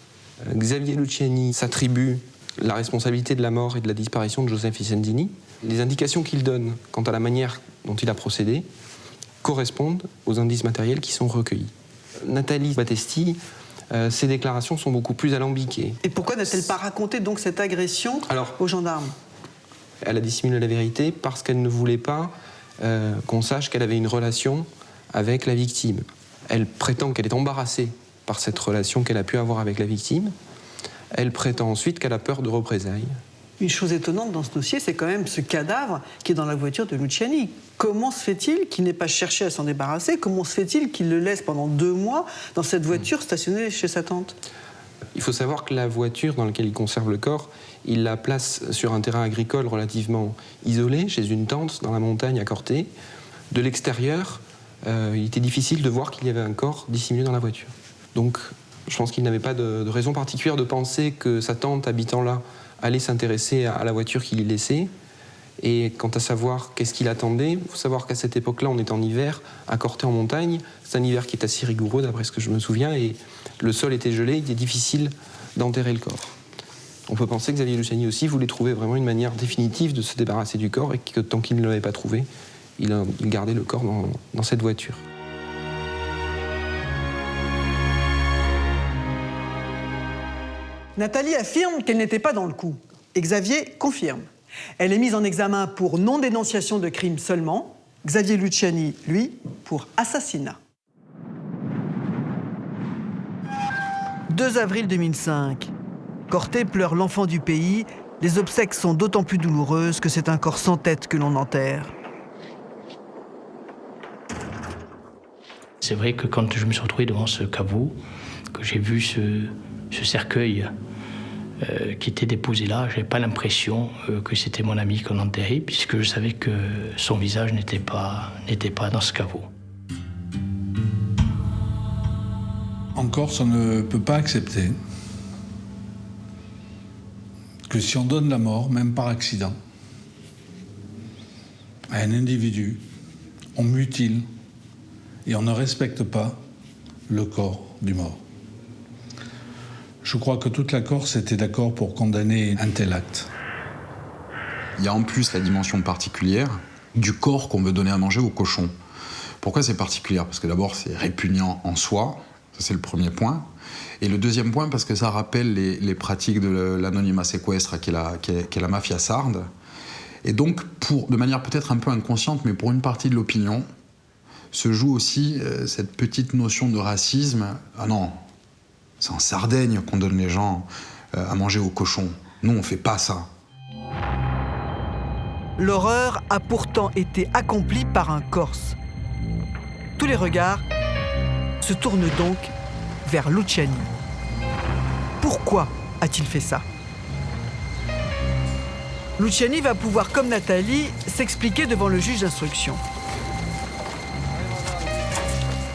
Xavier Luciani s'attribue la responsabilité de la mort et de la disparition de Joseph Vincenzini. Les indications qu'il donne quant à la manière dont il a procédé correspondent aux indices matériels qui sont recueillis. Nathalie Battesti, ses déclarations sont beaucoup plus alambiquées. Et pourquoi n'a-t-elle pas raconté donc cette agression aux gendarmes ? Elle a dissimulé la vérité parce qu'elle ne voulait pas qu'on sache qu'elle avait une relation avec la victime. Elle prétend qu'elle est embarrassée par cette relation qu'elle a pu avoir avec la victime. Elle prétend ensuite qu'elle a peur de représailles. Une chose étonnante dans ce dossier, c'est quand même ce cadavre qui est dans la voiture de Luciani. Comment se fait-il qu'il n'ait pas cherché à s'en débarrasser ? Comment se fait-il qu'il le laisse pendant 2 mois dans cette voiture stationnée chez sa tante ? Il faut savoir que la voiture dans laquelle il conserve le corps, il la place sur un terrain agricole relativement isolé, chez une tante dans la montagne à Corté. De l'extérieur, il était difficile de voir qu'il y avait un corps dissimulé dans la voiture. Donc, je pense qu'il n'avait pas de raison particulière de penser que sa tante habitant là allait s'intéresser à la voiture qu'il y laissait. Et quant à savoir qu'est-ce qu'il attendait, il faut savoir qu'à cette époque-là, on est en hiver, à Corté en montagne. C'est un hiver qui est assez rigoureux, d'après ce que je me souviens, et le sol était gelé, il est difficile d'enterrer le corps. On peut penser que Xavier Luciani aussi voulait trouver vraiment une manière définitive de se débarrasser du corps, et que tant qu'il ne l'avait pas trouvé, il gardait le corps dans cette voiture. Nathalie affirme qu'elle n'était pas dans le coup. Et Xavier confirme. Elle est mise en examen pour non-dénonciation de crime seulement. Xavier Luciani, lui, pour assassinat. 2 avril 2005. Corté pleure l'enfant du pays. Les obsèques sont d'autant plus douloureuses que c'est un corps sans tête que l'on enterre. C'est vrai que quand je me suis retrouvé devant ce caveau, que j'ai vu ce cercueil qui était déposé là, je n'avais pas l'impression que c'était mon ami qu'on enterrait, puisque je savais que son visage n'était pas dans ce caveau. En Corse, on ne peut pas accepter que si on donne la mort, même par accident, à un individu, on mutile et on ne respecte pas le corps du mort. Je crois que toute la Corse était d'accord pour condamner un tel acte. Il y a en plus la dimension particulière du corps qu'on veut donner à manger au cochon. Pourquoi c'est particulier? Parce que d'abord, c'est répugnant en soi, ça c'est le premier point. Et le deuxième point, parce que ça rappelle les pratiques de l'anonymat séquestre, qui est la mafia sarde. Et donc, de manière peut-être un peu inconsciente, mais pour une partie de l'opinion, se joue aussi cette petite notion de racisme. Ah non, c'est en Sardaigne qu'on donne les gens à manger au cochon. Nous, on fait pas ça. L'horreur a pourtant été accomplie par un Corse. Tous les regards se tournent donc vers Luciani. Pourquoi a-t-il fait ça? Luciani va pouvoir, comme Nathalie, s'expliquer devant le juge d'instruction.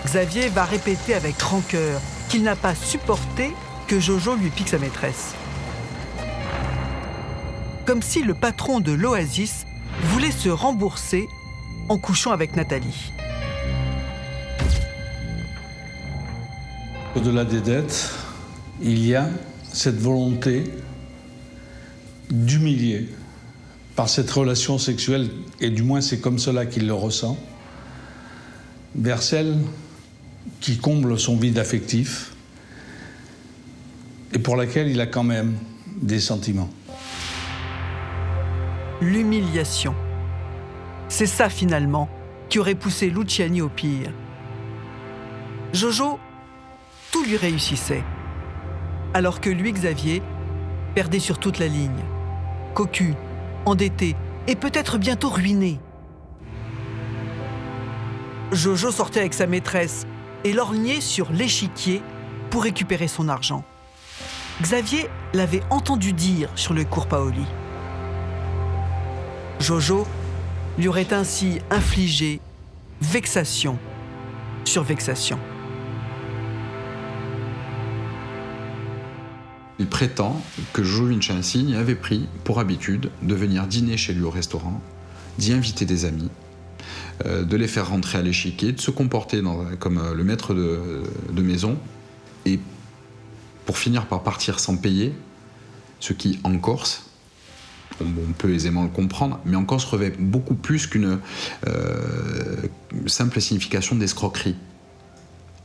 Xavier va répéter avec rancœur qu'il n'a pas supporté que Jojo lui pique sa maîtresse. Comme si le patron de l'Oasis voulait se rembourser en couchant avec Nathalie. Au-delà des dettes, il y a cette volonté d'humilier par cette relation sexuelle, et du moins c'est comme cela qu'il le ressent, vers celle qui comble son vide affectif et pour laquelle il a quand même des sentiments. L'humiliation. C'est ça finalement qui aurait poussé Luciani au pire. Jojo, tout lui réussissait. Alors que lui, Xavier, perdait sur toute la ligne. Cocu, endetté et peut-être bientôt ruiné. Jojo sortait avec sa maîtresse et lorgnait sur l'échiquier pour récupérer son argent. Xavier l'avait entendu dire sur le cours Paoli. Jojo lui aurait ainsi infligé vexation sur vexation. Il prétend que Jojo Vincenzini avait pris pour habitude de venir dîner chez lui au restaurant, d'y inviter des amis, de les faire rentrer à l'échiquier, de se comporter comme le maître de maison, et pour finir par partir sans payer, ce qui, en Corse, on peut aisément le comprendre, mais en Corse revêt beaucoup plus qu'une simple signification d'escroquerie.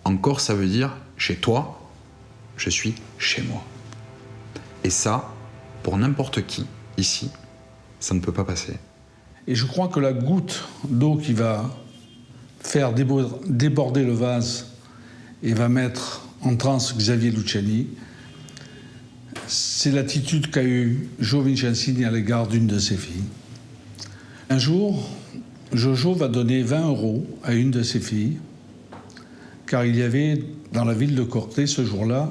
En Corse, ça veut dire « chez toi, je suis chez moi ». Et ça, pour n'importe qui, ici, ça ne peut pas passer. Et je crois que la goutte d'eau qui va faire déborder le vase et va mettre en transe Xavier Luciani, c'est l'attitude qu'a eue Jojo Vincenzini à l'égard d'une de ses filles. Un jour, Jojo va donner 20 € à une de ses filles, car il y avait dans la ville de Corté ce jour-là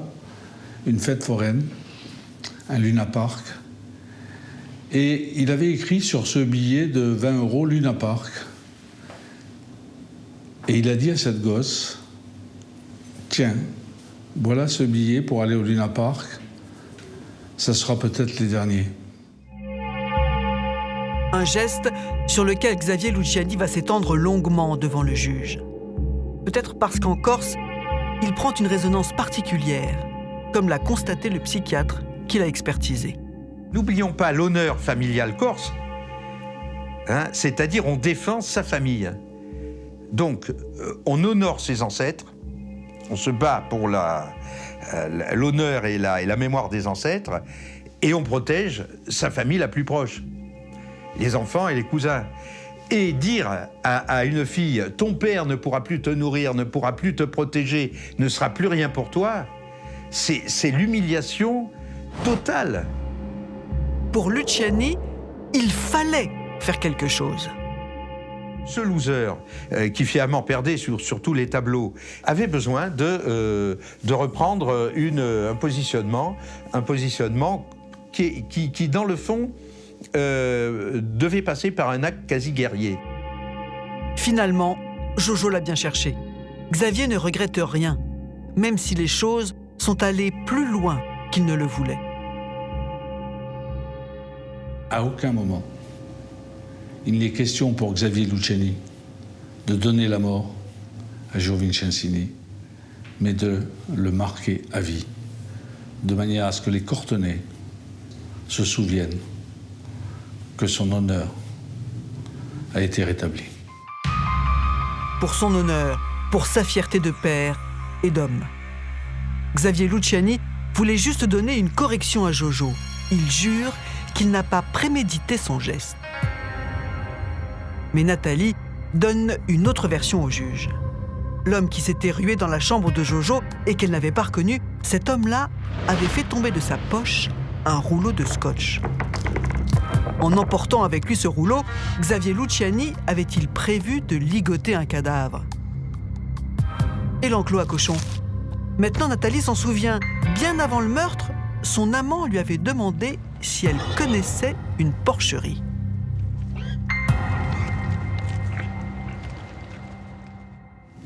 une fête foraine, un Luna Park, et il avait écrit sur ce billet de 20 € Luna Park. Et il a dit à cette gosse, tiens, voilà ce billet pour aller au Luna Park, ça sera peut-être les derniers. Un geste sur lequel Xavier Luciani va s'étendre longuement devant le juge. Peut-être parce qu'en Corse, il prend une résonance particulière, comme l'a constaté le psychiatre qui l'a expertisé. N'oublions pas l'honneur familial corse, c'est-à-dire on défend sa famille. Donc, on honore ses ancêtres, on se bat pour l'honneur et la mémoire des ancêtres, et on protège sa famille la plus proche, les enfants et les cousins. Et dire à une fille, ton père ne pourra plus te nourrir, ne pourra plus te protéger, ne sera plus rien pour toi, c'est l'humiliation totale. Pour Luciani, il fallait faire quelque chose. Ce loser, qui finalement perdait sur tous les tableaux, avait besoin de reprendre un positionnement qui dans le fond, devait passer par un acte quasi guerrier. Finalement, Jojo l'a bien cherché. Xavier ne regrette rien, même si les choses sont allées plus loin qu'il ne le voulait. À aucun moment, il n'est question pour Xavier Luciani de donner la mort à Jojo Vincenzini, mais de le marquer à vie, de manière à ce que les Cortenais se souviennent que son honneur a été rétabli. Pour son honneur, pour sa fierté de père et d'homme. Xavier Luciani voulait juste donner une correction à Jojo. Il jure qu'il n'a pas prémédité son geste. Mais Nathalie donne une autre version au juge. L'homme qui s'était rué dans la chambre de Jojo et qu'elle n'avait pas reconnu, cet homme-là avait fait tomber de sa poche un rouleau de scotch. En emportant avec lui ce rouleau, Xavier Luciani avait-il prévu de ligoter un cadavre? Et l'enclos à cochon. Maintenant, Nathalie s'en souvient. Bien avant le meurtre, son amant lui avait demandé si elle connaissait une porcherie.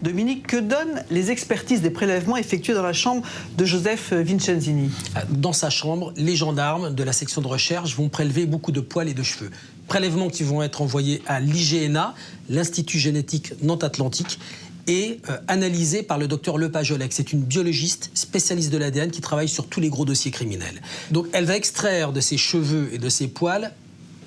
Dominique, que donnent les expertises des prélèvements effectués dans la chambre de Joseph Vincenzini? Dans sa chambre, les gendarmes de la section de recherche vont prélever beaucoup de poils et de cheveux. Prélèvements qui vont être envoyés à l'IGNA, l'Institut génétique Nantes-Atlantique, et analysés par le docteur Lepajolec. C'est une biologiste spécialiste de l'ADN qui travaille sur tous les gros dossiers criminels. Donc elle va extraire de ses cheveux et de ses poils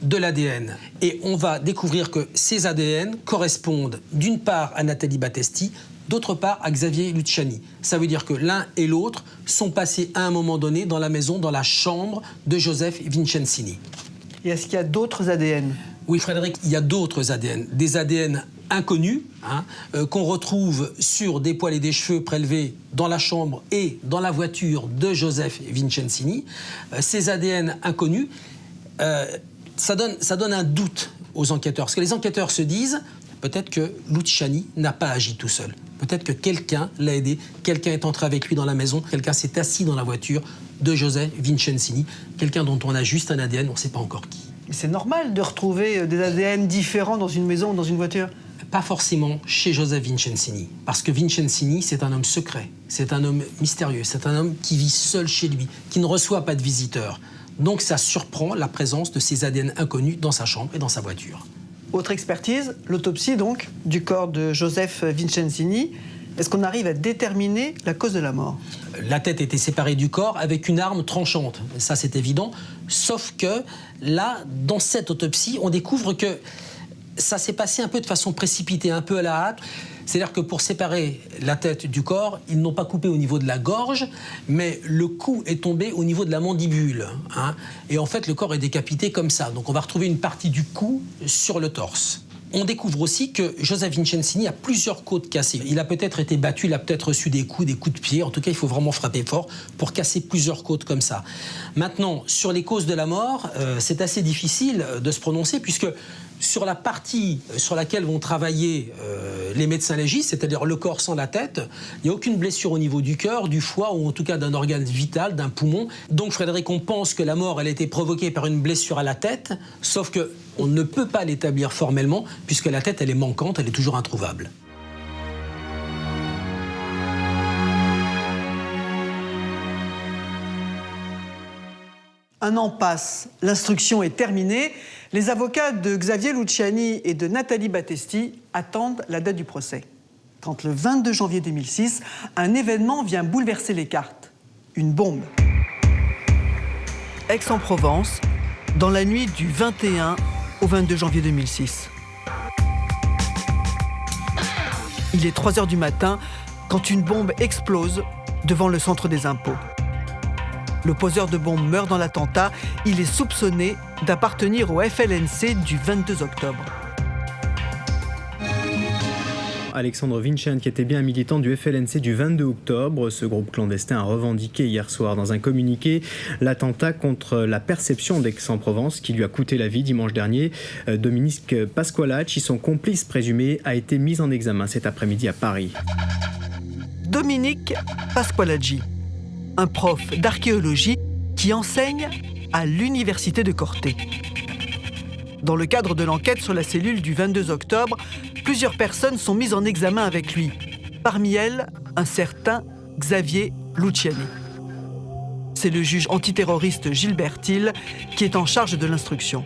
de l'ADN. Et on va découvrir que ces ADN correspondent d'une part à Nathalie Battesti, d'autre part à Xavier Luciani. Ça veut dire que l'un et l'autre sont passés à un moment donné dans la maison, dans la chambre de Joseph Vincenzini. Et est-ce qu'il y a d'autres ADN? Oui, Frédéric, il y a d'autres ADN. Des ADN inconnus, qu'on retrouve sur des poils et des cheveux prélevés dans la chambre et dans la voiture de Joseph Vincenzini. Ces ADN inconnus, ça donne un doute aux enquêteurs. Parce que les enquêteurs se disent, peut-être que Luciani n'a pas agi tout seul. Peut-être que quelqu'un l'a aidé, quelqu'un est entré avec lui dans la maison, quelqu'un s'est assis dans la voiture de Joseph Vincenzini, quelqu'un dont on a juste un ADN, on ne sait pas encore qui. Mais c'est normal de retrouver des ADN différents dans une maison ou dans une voiture? Pas forcément chez Joseph Vincenzini, parce que Vincenzini, c'est un homme secret, c'est un homme mystérieux, c'est un homme qui vit seul chez lui, qui ne reçoit pas de visiteurs. Donc ça surprend la présence de ces ADN inconnus dans sa chambre et dans sa voiture. Autre expertise, l'autopsie donc du corps de Joseph Vincenzini. Est-ce qu'on arrive à déterminer la cause de la mort? La tête était séparée du corps avec une arme tranchante, ça c'est évident, sauf que là, dans cette autopsie, on découvre que ça s'est passé un peu de façon précipitée, un peu à la hâte. C'est-à-dire que pour séparer la tête du corps, ils n'ont pas coupé au niveau de la gorge, mais le coup est tombé au niveau de la mandibule. Et en fait, le corps est décapité comme ça. Donc on va retrouver une partie du cou sur le torse. On découvre aussi que Joseph Vincenzini a plusieurs côtes cassées. Il a peut-être été battu, il a peut-être reçu des coups de pied. En tout cas, il faut vraiment frapper fort pour casser plusieurs côtes comme ça. Maintenant, sur les causes de la mort, c'est assez difficile de se prononcer puisque sur la partie sur laquelle vont travailler les médecins légistes, c'est-à-dire le corps sans la tête, il n'y a aucune blessure au niveau du cœur, du foie ou en tout cas d'un organe vital, d'un poumon. Donc Frédéric, on pense que la mort elle a été provoquée par une blessure à la tête, sauf qu'on ne peut pas l'établir formellement puisque la tête elle est manquante, elle est toujours introuvable. Un an passe, l'instruction est terminée. Les avocats de Xavier Luciani et de Nathalie Battesti attendent la date du procès. Quand le 22 janvier 2006, un événement vient bouleverser les cartes. Une bombe. Aix-en-Provence, dans la nuit du 21 au 22 janvier 2006. Il est 3 heures du matin quand une bombe explose devant le centre des impôts. Le poseur de bombe meurt dans l'attentat. Il est soupçonné d'appartenir au FLNC du 22 octobre. Alexandre Vincent, qui était bien un militant du FLNC du 22 octobre. Ce groupe clandestin a revendiqué hier soir dans un communiqué l'attentat contre la perception d'Aix-en-Provence qui lui a coûté la vie dimanche dernier. Dominique Pasqualacci, son complice présumé, a été mis en examen cet après-midi à Paris. Dominique Pasqualacci, un prof d'archéologie qui enseigne à l'université de Corté. Dans le cadre de l'enquête sur la cellule du 22 octobre, plusieurs personnes sont mises en examen avec lui. Parmi elles, un certain Xavier Luciani. C'est le juge antiterroriste Gilbert Thill qui est en charge de l'instruction.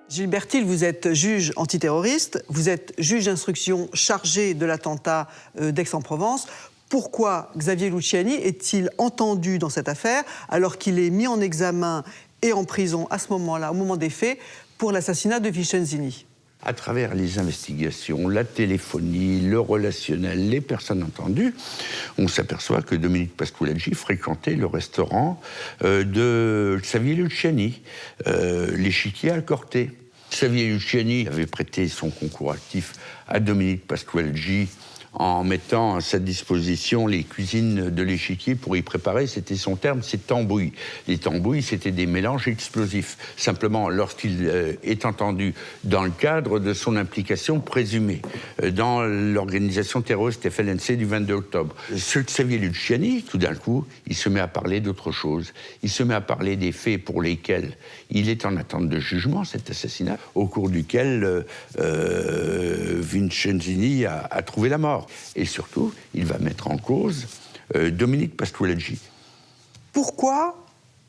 Gilbert Thill, vous êtes juge antiterroriste, vous êtes juge d'instruction chargé de l'attentat d'Aix-en-Provence. pourquoi Xavier Luciani est-il entendu dans cette affaire alors qu'il est mis en examen et en prison à ce moment-là, au moment des faits, pour l'assassinat de Vincenzini? À travers les investigations, la téléphonie, le relationnel, les personnes entendues, on s'aperçoit que Dominique Pasqualaggi fréquentait le restaurant de Xavier Luciani, l'échiquier Alcorté. Xavier Luciani avait prêté son concours actif à Dominique Pasqualaggi en mettant à sa disposition les cuisines de l'échiquier pour y préparer, c'était son terme, ces tambouilles. Les tambouilles, c'était des mélanges explosifs. Simplement, lorsqu'il est entendu dans le cadre de son implication présumée dans l'organisation terroriste FLNC du 22 octobre. Ce Xavier Luciani, tout d'un coup, il se met à parler d'autre chose. Il se met à parler des faits pour lesquels il est en attente de jugement, cet assassinat, au cours duquel Vincenzini a trouvé la mort. Et surtout, il va mettre en cause Dominique Pasqualaggi. Pourquoi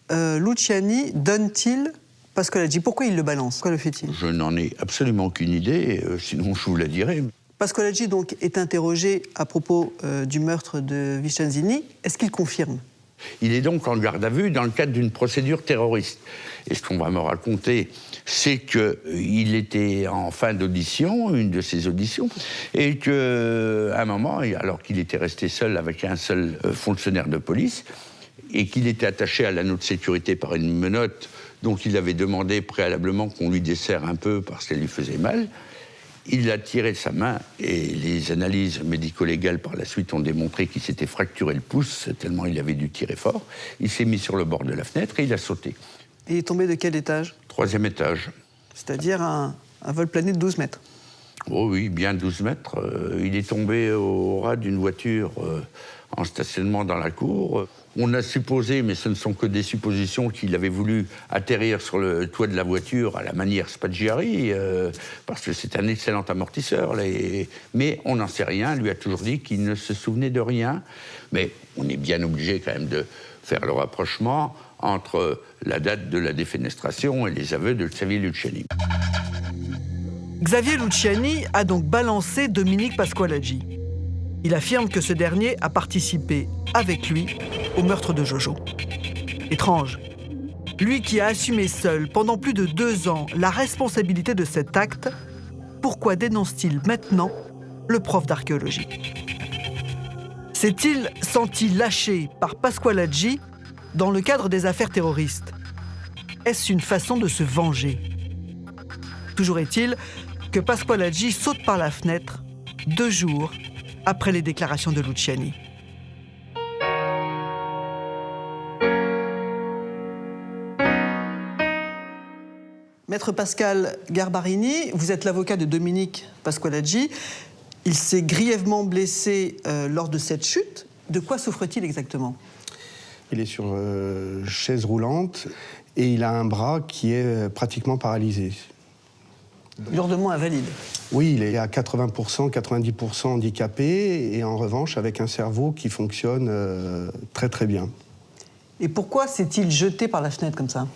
Luciani donne-t-il Pasqualaggi? Pourquoi il le balance? Pourquoi le fait-il? Je n'en ai absolument aucune idée, sinon je vous la dirai. Pasqualaggi donc est interrogé à propos du meurtre de Vincenzini. Est-ce qu'il confirme? Il est donc en garde à vue dans le cadre d'une procédure terroriste. Et ce qu'on va me raconter, c'est qu'il était en fin d'audition, une de ses auditions, et qu'à un moment, alors qu'il était resté seul avec un seul fonctionnaire de police, et qu'il était attaché à l'anneau de sécurité par une menotte, donc il avait demandé préalablement qu'on lui desserre un peu parce qu'elle lui faisait mal, il a tiré sa main et les analyses médico-légales par la suite ont démontré qu'il s'était fracturé le pouce tellement il avait dû tirer fort. Il s'est mis sur le bord de la fenêtre et il a sauté. Et il est tombé de quel étage? 3e étage. C'est-à-dire un vol plané de 12 mètres. Oh oui, bien 12 mètres. Il est tombé au ras d'une voiture en stationnement dans la cour. On a supposé, mais ce ne sont que des suppositions, qu'il avait voulu atterrir sur le toit de la voiture à la manière Spaggiari, parce que c'est un excellent amortisseur. Mais on n'en sait rien. Lui a toujours dit qu'il ne se souvenait de rien. Mais on est bien obligé quand même de faire le rapprochement entre la date de la défenestration et les aveux de Xavier Luciani. Xavier Luciani a donc balancé Dominique Pasqualaggi. Il affirme que ce dernier a participé avec lui au meurtre de Jojo. Étrange. Lui qui a assumé seul pendant plus de 2 ans la responsabilité de cet acte, pourquoi dénonce-t-il maintenant le prof d'archéologie? S'est-il senti lâché par Pasqualaggi dans le cadre des affaires terroristes? Est-ce une façon de se venger? Toujours est-il que Pasqualaggi saute par la fenêtre 2 jours après les déclarations de Luciani. Maître Pascal Garbarini, vous êtes l'avocat de Dominique Pasqualaggi. Il s'est grièvement blessé lors de cette chute. De quoi souffre-t-il exactement? Il est sur chaise roulante et il a un bras qui est pratiquement paralysé. Lourdement invalide. Oui, il est à 80%, 90% handicapé et en revanche avec un cerveau qui fonctionne très très bien. Et pourquoi s'est-il jeté par la fenêtre comme ça?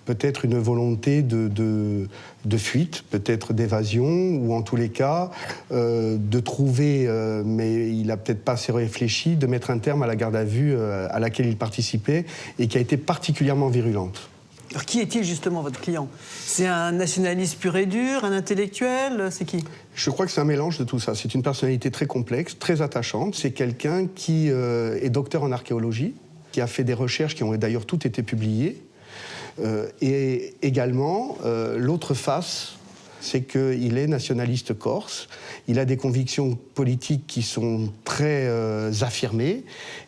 Peut-être une volonté de fuite, peut-être d'évasion, ou en tous les cas, de trouver, mais il n'a peut-être pas assez réfléchi, de mettre un terme à la garde à vue à laquelle il participait et qui a été particulièrement virulente. Alors qui est-il justement, votre client? C'est un nationaliste pur et dur, un intellectuel, c'est qui? Je crois que c'est un mélange de tout ça. C'est une personnalité très complexe, très attachante. C'est quelqu'un qui est docteur en archéologie, qui a fait des recherches qui ont d'ailleurs toutes été publiées. Et également, l'autre face, c'est qu'il est nationaliste corse, il a des convictions politiques qui sont très affirmées,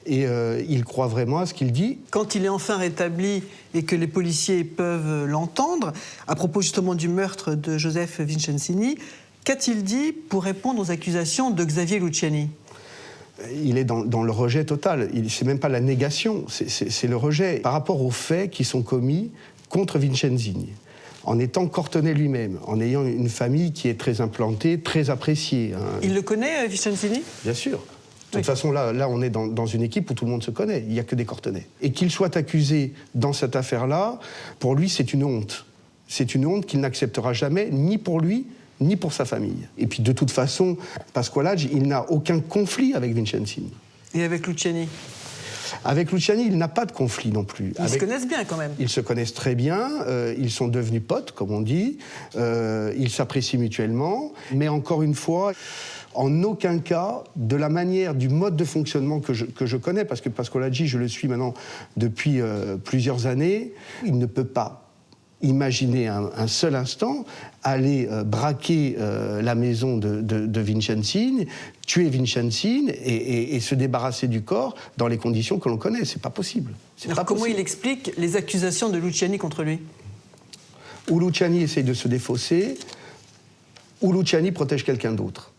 et il croit vraiment à ce qu'il dit. Quand il est enfin rétabli et que les policiers peuvent l'entendre, à propos justement du meurtre de Joseph Vincenzini, qu'a-t-il dit pour répondre aux accusations de Xavier Luciani? Il est dans le rejet total. C'est même pas la négation, c'est le rejet par rapport aux faits qui sont commis contre Vincenzini, en étant cortonais lui-même, en ayant une famille qui est très implantée, très appréciée. Il le connaît, Vincenzini? Bien sûr. De toute façon, là, on est dans une équipe où tout le monde se connaît. Il n'y a que des cortonais. Et qu'il soit accusé dans cette affaire-là, pour lui, c'est une honte. C'est une honte qu'il n'acceptera jamais, ni pour lui, ni pour sa famille. Et puis de toute façon, Pasqualaggi, il n'a aucun conflit avec Vincenzini. Et avec Luciani? Avec Luciani, il n'a pas de conflit non plus. Ils se connaissent bien quand même. Ils se connaissent très bien, ils sont devenus potes, comme on dit, ils s'apprécient mutuellement, mais encore une fois, en aucun cas, de la manière, du mode de fonctionnement que je connais, parce que Pasqualaggi, je le suis maintenant depuis plusieurs années, il ne peut pas imaginer un seul instant aller braquer la maison de Vincenzini, tuer Vincenzini et se débarrasser du corps dans les conditions que l'on connaît. C'est pas possible. Alors comment il explique les accusations de Luciani contre lui? Ou Luciani essaye de se défausser, ou Luciani protège quelqu'un d'autre.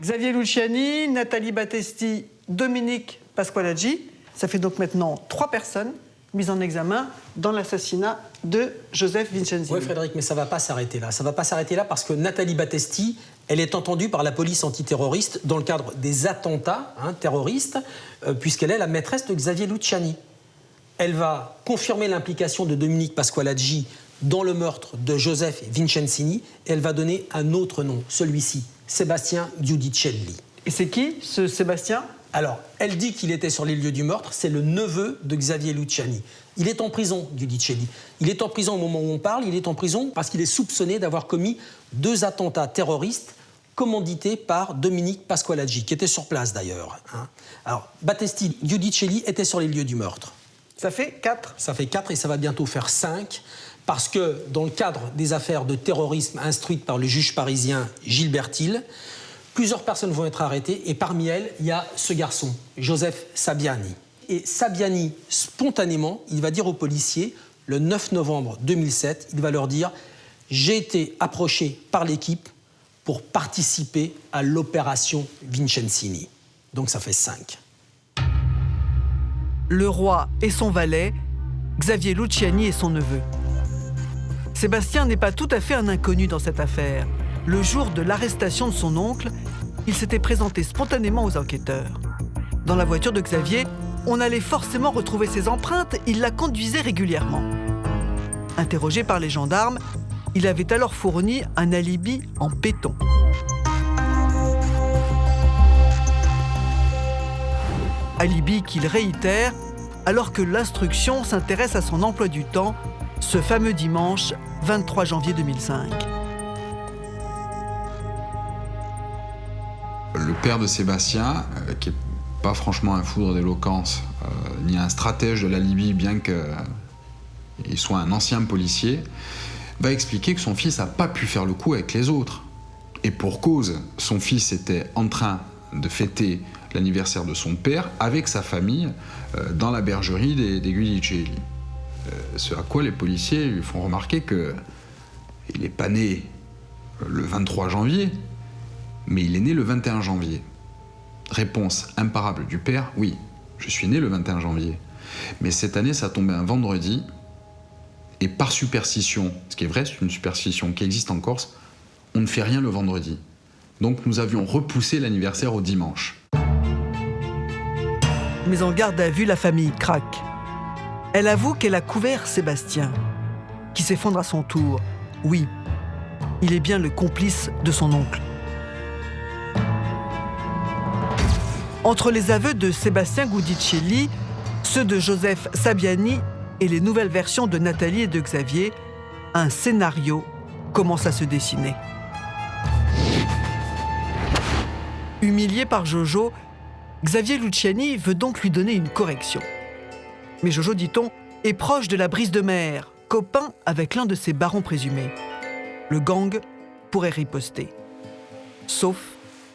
Xavier Luciani, Nathalie Battesti, Dominique Pasqualaggi. Ça fait donc maintenant 3 personnes mises en examen dans l'assassinat de Joseph Vincenzini. Oui, Frédéric, mais ça ne va pas s'arrêter là. Ça ne va pas s'arrêter là parce que Nathalie Battesti, elle est entendue par la police antiterroriste dans le cadre des attentats terroristes, puisqu'elle est la maîtresse de Xavier Luciani. Elle va confirmer l'implication de Dominique Pasqualaggi dans le meurtre de Joseph Vincenzini et elle va donner un autre nom, celui-ci, Sébastien Giudicelli. Et c'est qui, ce Sébastien? Alors, elle dit qu'il était sur les lieux du meurtre, c'est le neveu de Xavier Luciani. Il est en prison, Giudicelli. Il est en prison au moment où on parle, il est en prison parce qu'il est soupçonné d'avoir commis 2 attentats terroristes commandités par Dominique Pasqualaggi, qui était sur place d'ailleurs. Alors, Battesti, Giudicelli était sur les lieux du meurtre. Ça fait 4? Ça fait 4 et ça va bientôt faire 5, parce que dans le cadre des affaires de terrorisme instruites par le juge parisien Gilles Bertil, plusieurs personnes vont être arrêtées et parmi elles, il y a ce garçon, Joseph Sabiani. Et Sabiani, spontanément, il va dire aux policiers, le 9 novembre 2007, il va leur dire « J'ai été approché par l'équipe pour participer à l'opération Vincenzini ». Donc ça fait 5. Le roi et son valet, Xavier Luciani et son neveu. Sébastien n'est pas tout à fait un inconnu dans cette affaire. Le jour de l'arrestation de son oncle, il s'était présenté spontanément aux enquêteurs. Dans la voiture de Xavier, on allait forcément retrouver ses empreintes, il la conduisait régulièrement. Interrogé par les gendarmes, il avait alors fourni un alibi en béton. Alibi qu'il réitère alors que l'instruction s'intéresse à son emploi du temps ce fameux dimanche 23 janvier 2005. Le père de Sébastien, qui n'est pas franchement un foudre d'éloquence, ni un stratège de la Libye, bien qu'il soit un ancien policier, va expliquer que son fils n'a pas pu faire le coup avec les autres. Et pour cause, son fils était en train de fêter l'anniversaire de son père avec sa famille dans la bergerie des Giudicelli. Ce à quoi les policiers lui font remarquer qu'il n'est pas né le 23 janvier, mais il est né le 21 janvier. Réponse imparable du père, oui, je suis né le 21 janvier. Mais cette année, ça tombait un vendredi, et par superstition, ce qui est vrai, c'est une superstition qui existe en Corse, on ne fait rien le vendredi. Donc nous avions repoussé l'anniversaire au dimanche. Mais en garde à vue, la famille craque. Elle avoue qu'elle a couvert Sébastien, qui s'effondre à son tour. Oui, il est bien le complice de son oncle. Entre les aveux de Sébastien Giudicelli, ceux de Joseph Sabiani et les nouvelles versions de Nathalie et de Xavier, un scénario commence à se dessiner. Humilié par Jojo, Xavier Luciani veut donc lui donner une correction. Mais Jojo, dit-on, est proche de la brise de mer, copain avec l'un de ses barons présumés. Le gang pourrait riposter. Sauf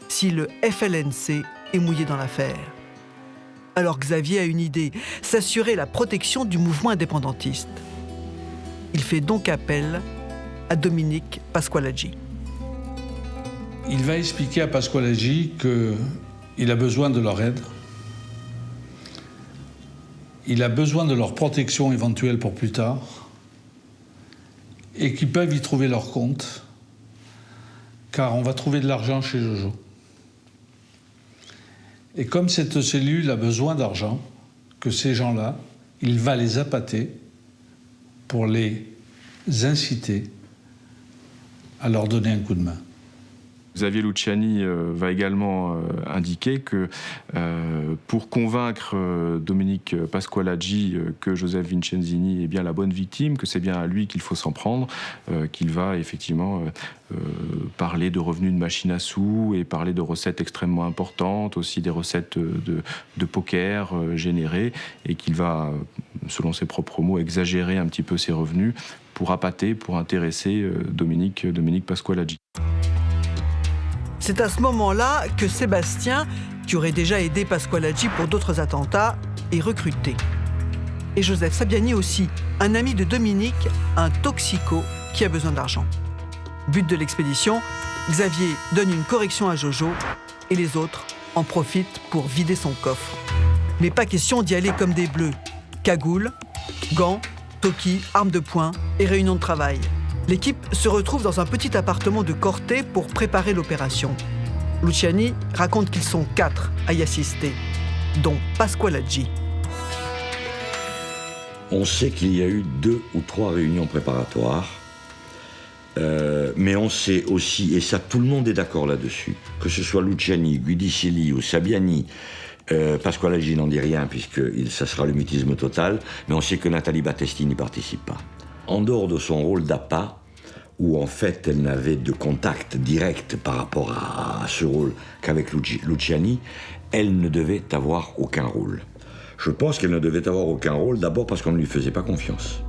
si le FLNC est mouillé dans l'affaire. Alors Xavier a une idée, s'assurer la protection du mouvement indépendantiste. Il fait donc appel à Dominique Pasqualaggi. Il va expliquer à Pasqualaggi qu'il a besoin de leur aide. Il a besoin de leur protection éventuelle pour plus tard et qu'ils peuvent y trouver leur compte car on va trouver de l'argent chez Jojo. Et comme cette cellule a besoin d'argent, que ces gens-là, il va les appâter pour les inciter à leur donner un coup de main. Xavier Luciani va également indiquer que pour convaincre Dominique Pasqualaggi que Joseph Vincenzini est bien la bonne victime, que c'est bien à lui qu'il faut s'en prendre, qu'il va effectivement parler de revenus de machine à sous et parler de recettes extrêmement importantes, aussi des recettes de poker générées, et qu'il va, selon ses propres mots, exagérer un petit peu ses revenus pour appâter, pour intéresser Dominique Pasqualaggi. C'est à ce moment-là que Sébastien, qui aurait déjà aidé Pasqualaggi pour d'autres attentats, est recruté. Et Joseph Sabiani aussi, un ami de Dominique, un toxico qui a besoin d'argent. But de l'expédition, Xavier donne une correction à Jojo et les autres en profitent pour vider son coffre. Mais pas question d'y aller comme des bleus. Cagoule, gants, toki, armes de poing et réunion de travail. L'équipe se retrouve dans un petit appartement de Corté pour préparer l'opération. Luciani raconte qu'ils sont 4 à y assister, dont Pasqualaggi. On sait qu'il y a eu 2 ou 3 réunions préparatoires, mais on sait aussi, et ça tout le monde est d'accord là-dessus, que ce soit Luciani, Guidicelli ou Sabiani, Pasqualaggi n'en dit rien puisque ça sera le mutisme total, mais on sait que Nathalie Battesti n'y participe pas. En dehors de son rôle d'appât, où en fait elle n'avait de contact direct par rapport à ce rôle qu'avec Luciani, elle ne devait avoir aucun rôle. Je pense qu'elle ne devait avoir aucun rôle, d'abord parce qu'on ne lui faisait pas confiance.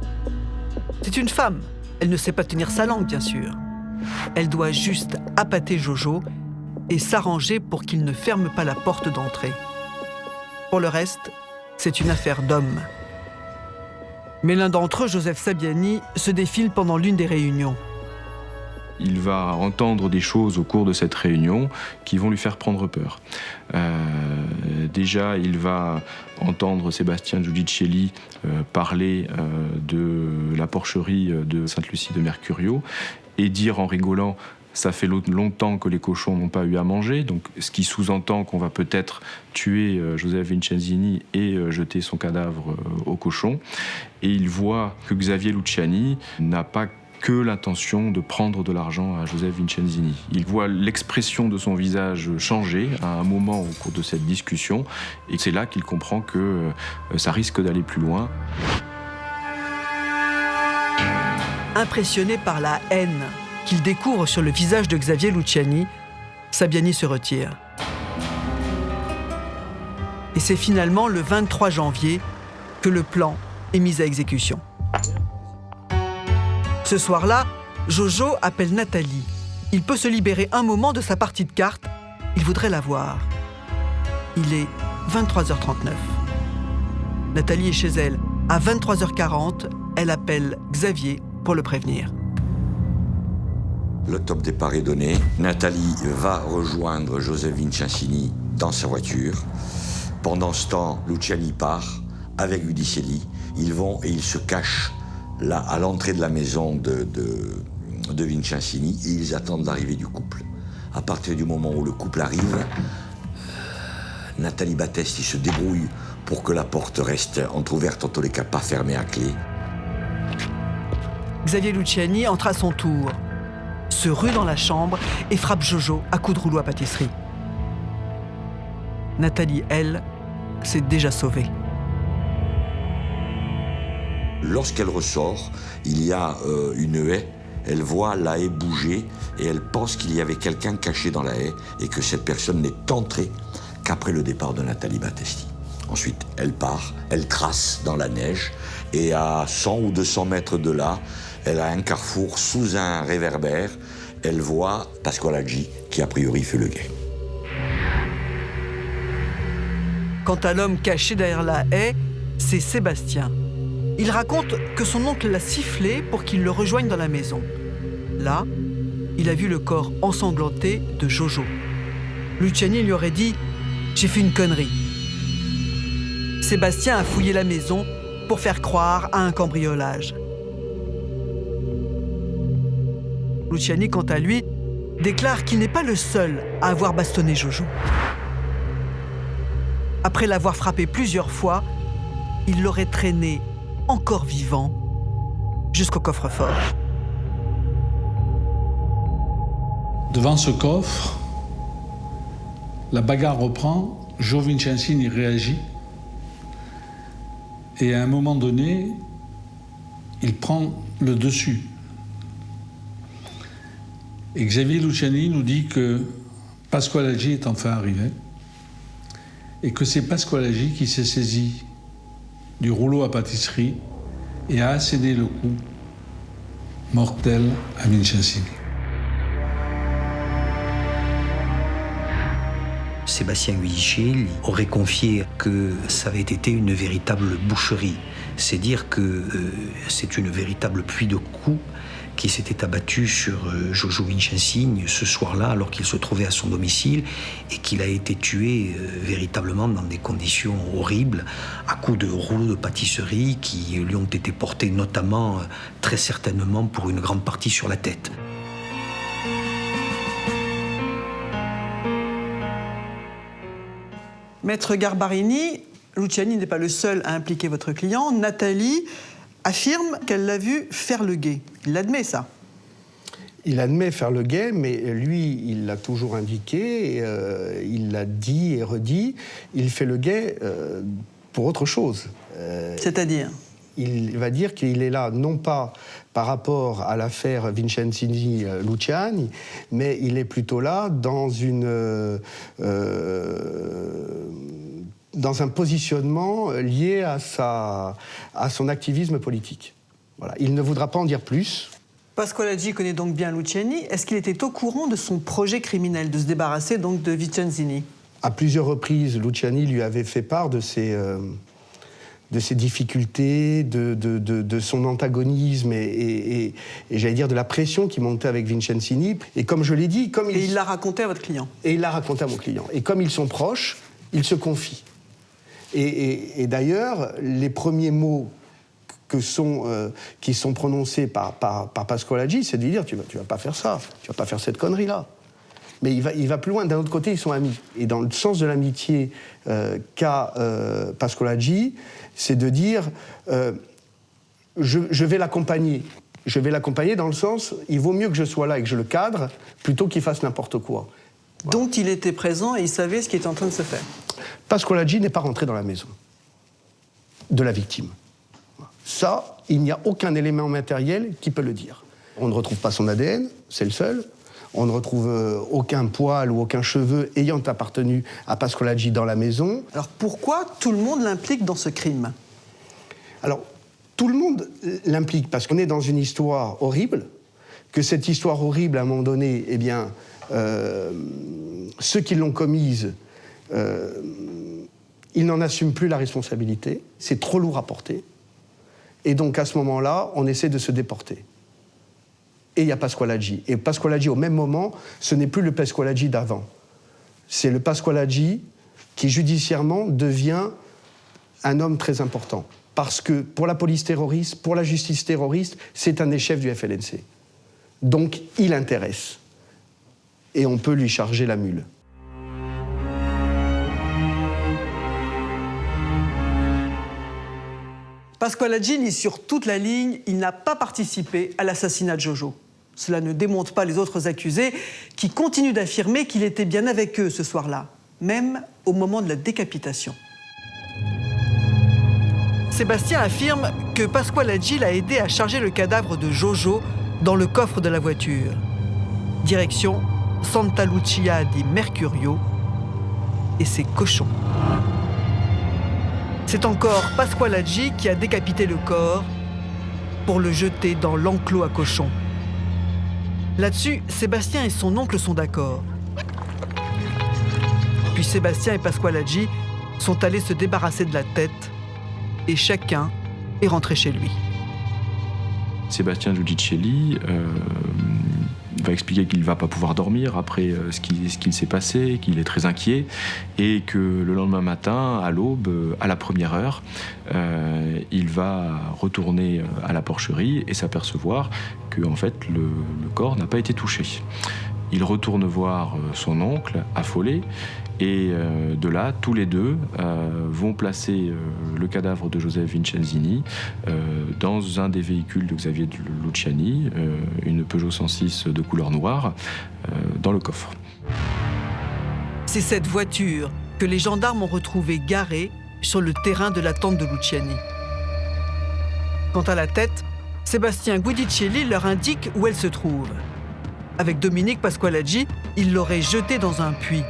C'est une femme. Elle ne sait pas tenir sa langue, bien sûr. Elle doit juste appâter Jojo et s'arranger pour qu'il ne ferme pas la porte d'entrée. Pour le reste, c'est une affaire d'hommes. Mais l'un d'entre eux, Joseph Sabiani, se défile pendant l'une des réunions. Il va entendre des choses au cours de cette réunion qui vont lui faire prendre peur. Déjà, il va entendre Sébastien Giudicelli parler de la porcherie de Sainte-Lucie de Mercurio et dire en rigolant « ça fait longtemps que les cochons n'ont pas eu à manger », donc ce qui sous-entend qu'on va peut-être tuer Joseph Vincenzini et jeter son cadavre aux cochons. Et il voit que Xavier Luciani n'a pas que l'intention de prendre de l'argent à Joseph Vincenzini. Il voit l'expression de son visage changer à un moment au cours de cette discussion, et c'est là qu'il comprend que ça risque d'aller plus loin. Impressionné par la haine qu'il découvre sur le visage de Xavier Luciani, Sabiani se retire. Et c'est finalement le 23 janvier que le plan est mis à exécution. Ce soir-là, Jojo appelle Nathalie. Il peut se libérer un moment de sa partie de cartes. Il voudrait la voir. Il est 23h39. Nathalie est chez elle. À 23h40, elle appelle Xavier pour le prévenir. Le top départ est donné. Nathalie va rejoindre Joseph Vincenzini dans sa voiture. Pendant ce temps, Luciani part avec Giudicelli. Ils vont et ils se cachent là, à l'entrée de la maison de Vincenzini, et ils attendent l'arrivée du couple. À partir du moment où le couple arrive, Nathalie Battesti se débrouille pour que la porte reste entrouverte, en tous les cas pas fermée à clé. Xavier Luciani entre à son tour, se rue dans la chambre et frappe Jojo à coups de rouleau à pâtisserie. Nathalie, elle, s'est déjà sauvée. Lorsqu'elle ressort, il y a une haie. Elle voit la haie bouger et elle pense qu'il y avait quelqu'un caché dans la haie et que cette personne n'est entrée qu'après le départ de Nathalie Battesti. Ensuite, elle part, elle trace dans la neige et à 100 ou 200 mètres de là, elle a un carrefour sous un réverbère. Elle voit Pasqualaggi qui a priori fait le guet. Quant à l'homme caché derrière la haie, c'est Sébastien. Il raconte que son oncle l'a sifflé pour qu'il le rejoigne dans la maison. Là, il a vu le corps ensanglanté de Jojo. Luciani lui aurait dit « J'ai fait une connerie ». Sébastien a fouillé la maison pour faire croire à un cambriolage. Luciani, quant à lui, déclare qu'il n'est pas le seul à avoir bastonné Jojo. Après l'avoir frappé plusieurs fois, il l'aurait traîné encore vivant jusqu'au coffre-fort. Devant ce coffre, la bagarre reprend, Joe Vincenzini réagit, et à un moment donné, il prend le dessus. Et Xavier Luciani nous dit que Pasqualaggi est enfin arrivé, et que c'est Pasqualaggi qui s'est saisi du rouleau à pâtisserie et a asséné le coup mortel à Vincenzini. Sébastien Guidicelli aurait confié que ça avait été une véritable boucherie. C'est dire que c'est une véritable pluie de coups qui s'était abattue sur Jojo Vincenzini ce soir-là, alors qu'il se trouvait à son domicile, et qu'il a été tué véritablement dans des conditions horribles, à coups de rouleaux de pâtisserie qui lui ont été portés notamment, très certainement, pour une grande partie sur la tête. Maître Garbarini, Luciani n'est pas le seul à impliquer votre client. Nathalie affirme qu'elle l'a vu faire le guet. Il l'admet, ça. Il admet faire le guet, mais lui, il l'a toujours indiqué, il l'a dit et redit, il fait le guet pour autre chose. C'est-à-dire ? Il va dire qu'il est là, non pas par rapport à l'affaire Vincenzini-Luciani, mais il est plutôt là dans un positionnement lié à son activisme politique. Voilà. Il ne voudra pas en dire plus. Pasqualaggi connaît donc bien Luciani. Est-ce qu'il était au courant de son projet criminel, de se débarrasser donc de Vincenzini ? À plusieurs reprises, Luciani lui avait fait part de ses difficultés, de son antagonisme et j'allais dire de la pression qui montait avec Vincenzini. Et comme je l'ai dit... Et il l'a raconté à votre client ? Et il l'a raconté à mon client. Et comme ils sont proches, ils se confient. Et d'ailleurs, les premiers mots qui sont prononcés par Pasqualaggi, c'est de lui dire tu vas pas faire ça, tu vas pas faire cette connerie-là. Mais il va plus loin. D'un autre côté, ils sont amis. Et dans le sens de l'amitié qu'a Pasqualaggi, c'est de dire je vais l'accompagner. Je vais l'accompagner dans le sens, il vaut mieux que je sois là et que je le cadre, plutôt qu'il fasse n'importe quoi. Voilà. Donc il était présent et il savait ce qui était en train de se faire. Pasqualaggi n'est pas rentré dans la maison de la victime. Ça, il n'y a aucun élément matériel qui peut le dire. On ne retrouve pas son ADN, c'est le seul. On ne retrouve aucun poil ou aucun cheveu ayant appartenu à Pasqualaggi dans la maison. Alors pourquoi tout le monde l'implique dans ce crime ? Alors, tout le monde l'implique parce qu'on est dans une histoire horrible, que cette histoire horrible, à un moment donné, eh bien, ceux qui l'ont commise, ils n'en assument plus la responsabilité. C'est trop lourd à porter. Et donc, à ce moment-là, on essaie de se déporter. Et il y a Pasqualaggi. Et Pasqualaggi, au même moment, ce n'est plus le Pasqualaggi d'avant. C'est le Pasqualaggi qui, judiciairement, devient un homme très important. Parce que pour la police terroriste, pour la justice terroriste, c'est un des chefs du FLNC. Donc, il intéresse. Et on peut lui charger la mule. Pasqualaggi lit sur toute la ligne, il n'a pas participé à l'assassinat de Jojo. Cela ne démonte pas les autres accusés qui continuent d'affirmer qu'il était bien avec eux ce soir-là, même au moment de la décapitation. Sébastien affirme que Pasqualaggi l'a aidé à charger le cadavre de Jojo dans le coffre de la voiture. Direction Santa Lucia di Mercurio et ses cochons. C'est encore Pasqualaggi qui a décapité le corps pour le jeter dans l'enclos à cochons. Là-dessus, Sébastien et son oncle sont d'accord. Puis Sébastien et Pasqualaggi sont allés se débarrasser de la tête et chacun est rentré chez lui. Sébastien Giudicelli va expliquer qu'il ne va pas pouvoir dormir après ce qu'il s'est passé, qu'il est très inquiet et que le lendemain matin, à l'aube, à la première heure, il va retourner à la porcherie et s'apercevoir que en fait, le corps n'a pas été touché. Il retourne voir son oncle, affolé, Et de là, tous les deux vont placer le cadavre de Joseph Vincenzini dans un des véhicules de Xavier Luciani, une Peugeot 106 de couleur noire, dans le coffre. C'est cette voiture que les gendarmes ont retrouvée garée sur le terrain de la tente de Luciani. Quant à la tête, Sébastien Guidicelli leur indique où elle se trouve. Avec Dominique Pasqualaggi, il l'aurait jetée dans un puits.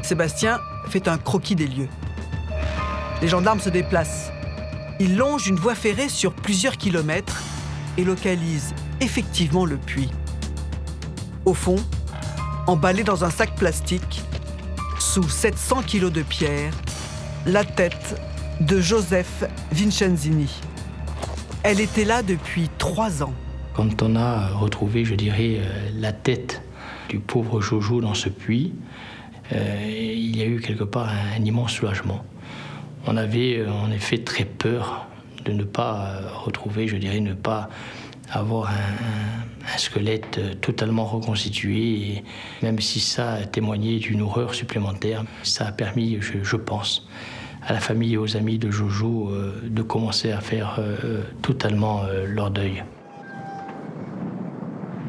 Sébastien fait un croquis des lieux. Les gendarmes se déplacent. Ils longent une voie ferrée sur plusieurs kilomètres et localisent effectivement le puits. Au fond, emballé dans un sac plastique, sous 700 kilos de pierre, la tête de Joseph Vincenzini. Elle était là depuis 3 ans. Quand on a retrouvé, je dirais, la tête du pauvre Jojo dans ce puits, il y a eu quelque part un immense soulagement. On avait en effet très peur de ne pas retrouver, je dirais, ne pas avoir un squelette totalement reconstitué. Et même si ça a témoigné d'une horreur supplémentaire, ça a permis, je pense, à la famille et aux amis de Jojo de commencer à faire totalement leur deuil.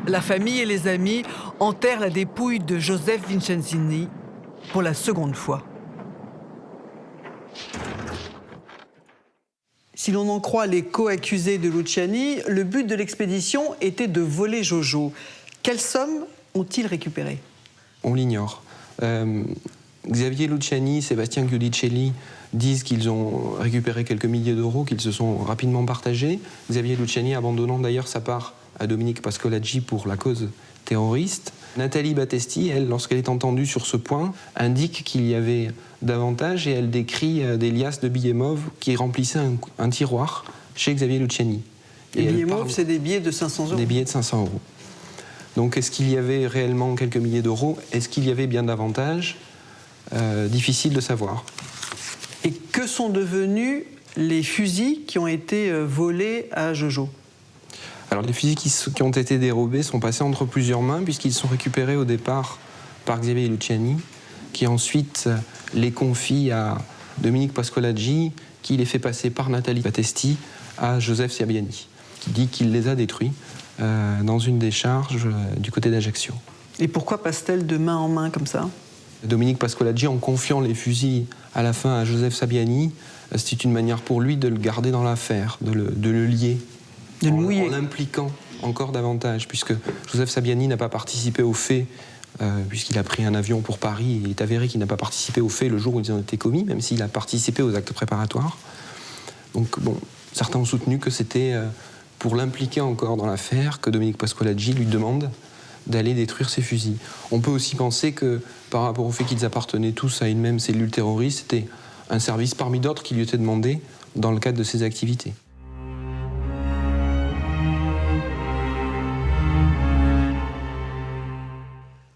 La famille et les amis enterrent la dépouille de Joseph Vincenzini pour la seconde fois. Si l'on en croit les co-accusés de Luciani, le but de l'expédition était de voler Jojo. Quelle somme ont-ils récupéré? On l'ignore. Xavier Luciani, Sébastien Guidicelli disent qu'ils ont récupéré quelques milliers d'euros, qu'ils se sont rapidement partagés. Xavier Luciani abandonnant d'ailleurs sa part à Dominique Pasqualaggi pour la cause terroriste. Nathalie Battesti, elle, lorsqu'elle est entendue sur ce point, indique qu'il y avait davantage et elle décrit des liasses de billets mauves qui remplissaient un tiroir chez Xavier Luciani. Les billets mauves, c'est des billets de 500 euros. Des billets de 500 euros. Donc est-ce qu'il y avait réellement quelques milliers d'euros? Est-ce qu'il y avait bien davantage? Difficile de savoir. Et que sont devenus les fusils qui ont été volés à Jojo? Alors les fusils qui ont été dérobés sont passés entre plusieurs mains puisqu'ils sont récupérés au départ par Xavier Luciani, qui ensuite les confie à Dominique Pasqualaggi, qui les fait passer par Nathalie Battesti à Joseph Sabiani, qui dit qu'il les a détruits dans une décharge du côté d'Ajaccio. Et pourquoi passe-t-elle de main en main comme ça? Dominique Pasqualaggi, en confiant les fusils à la fin à Joseph Sabiani, c'est une manière pour lui de le garder dans l'affaire, de le lier. De le mouiller. En l'impliquant encore davantage, puisque Joseph Sabiani n'a pas participé aux faits, puisqu'il a pris un avion pour Paris, et il est avéré qu'il n'a pas participé aux faits le jour où ils ont été commis, même s'il a participé aux actes préparatoires. Donc bon, certains ont soutenu que c'était pour l'impliquer encore dans l'affaire que Dominique Pasqualaggi lui demande d'aller détruire ces fusils. On peut aussi penser que, par rapport au fait qu'ils appartenaient tous à une même cellule terroriste, c'était un service parmi d'autres qui lui était demandé dans le cadre de ses activités.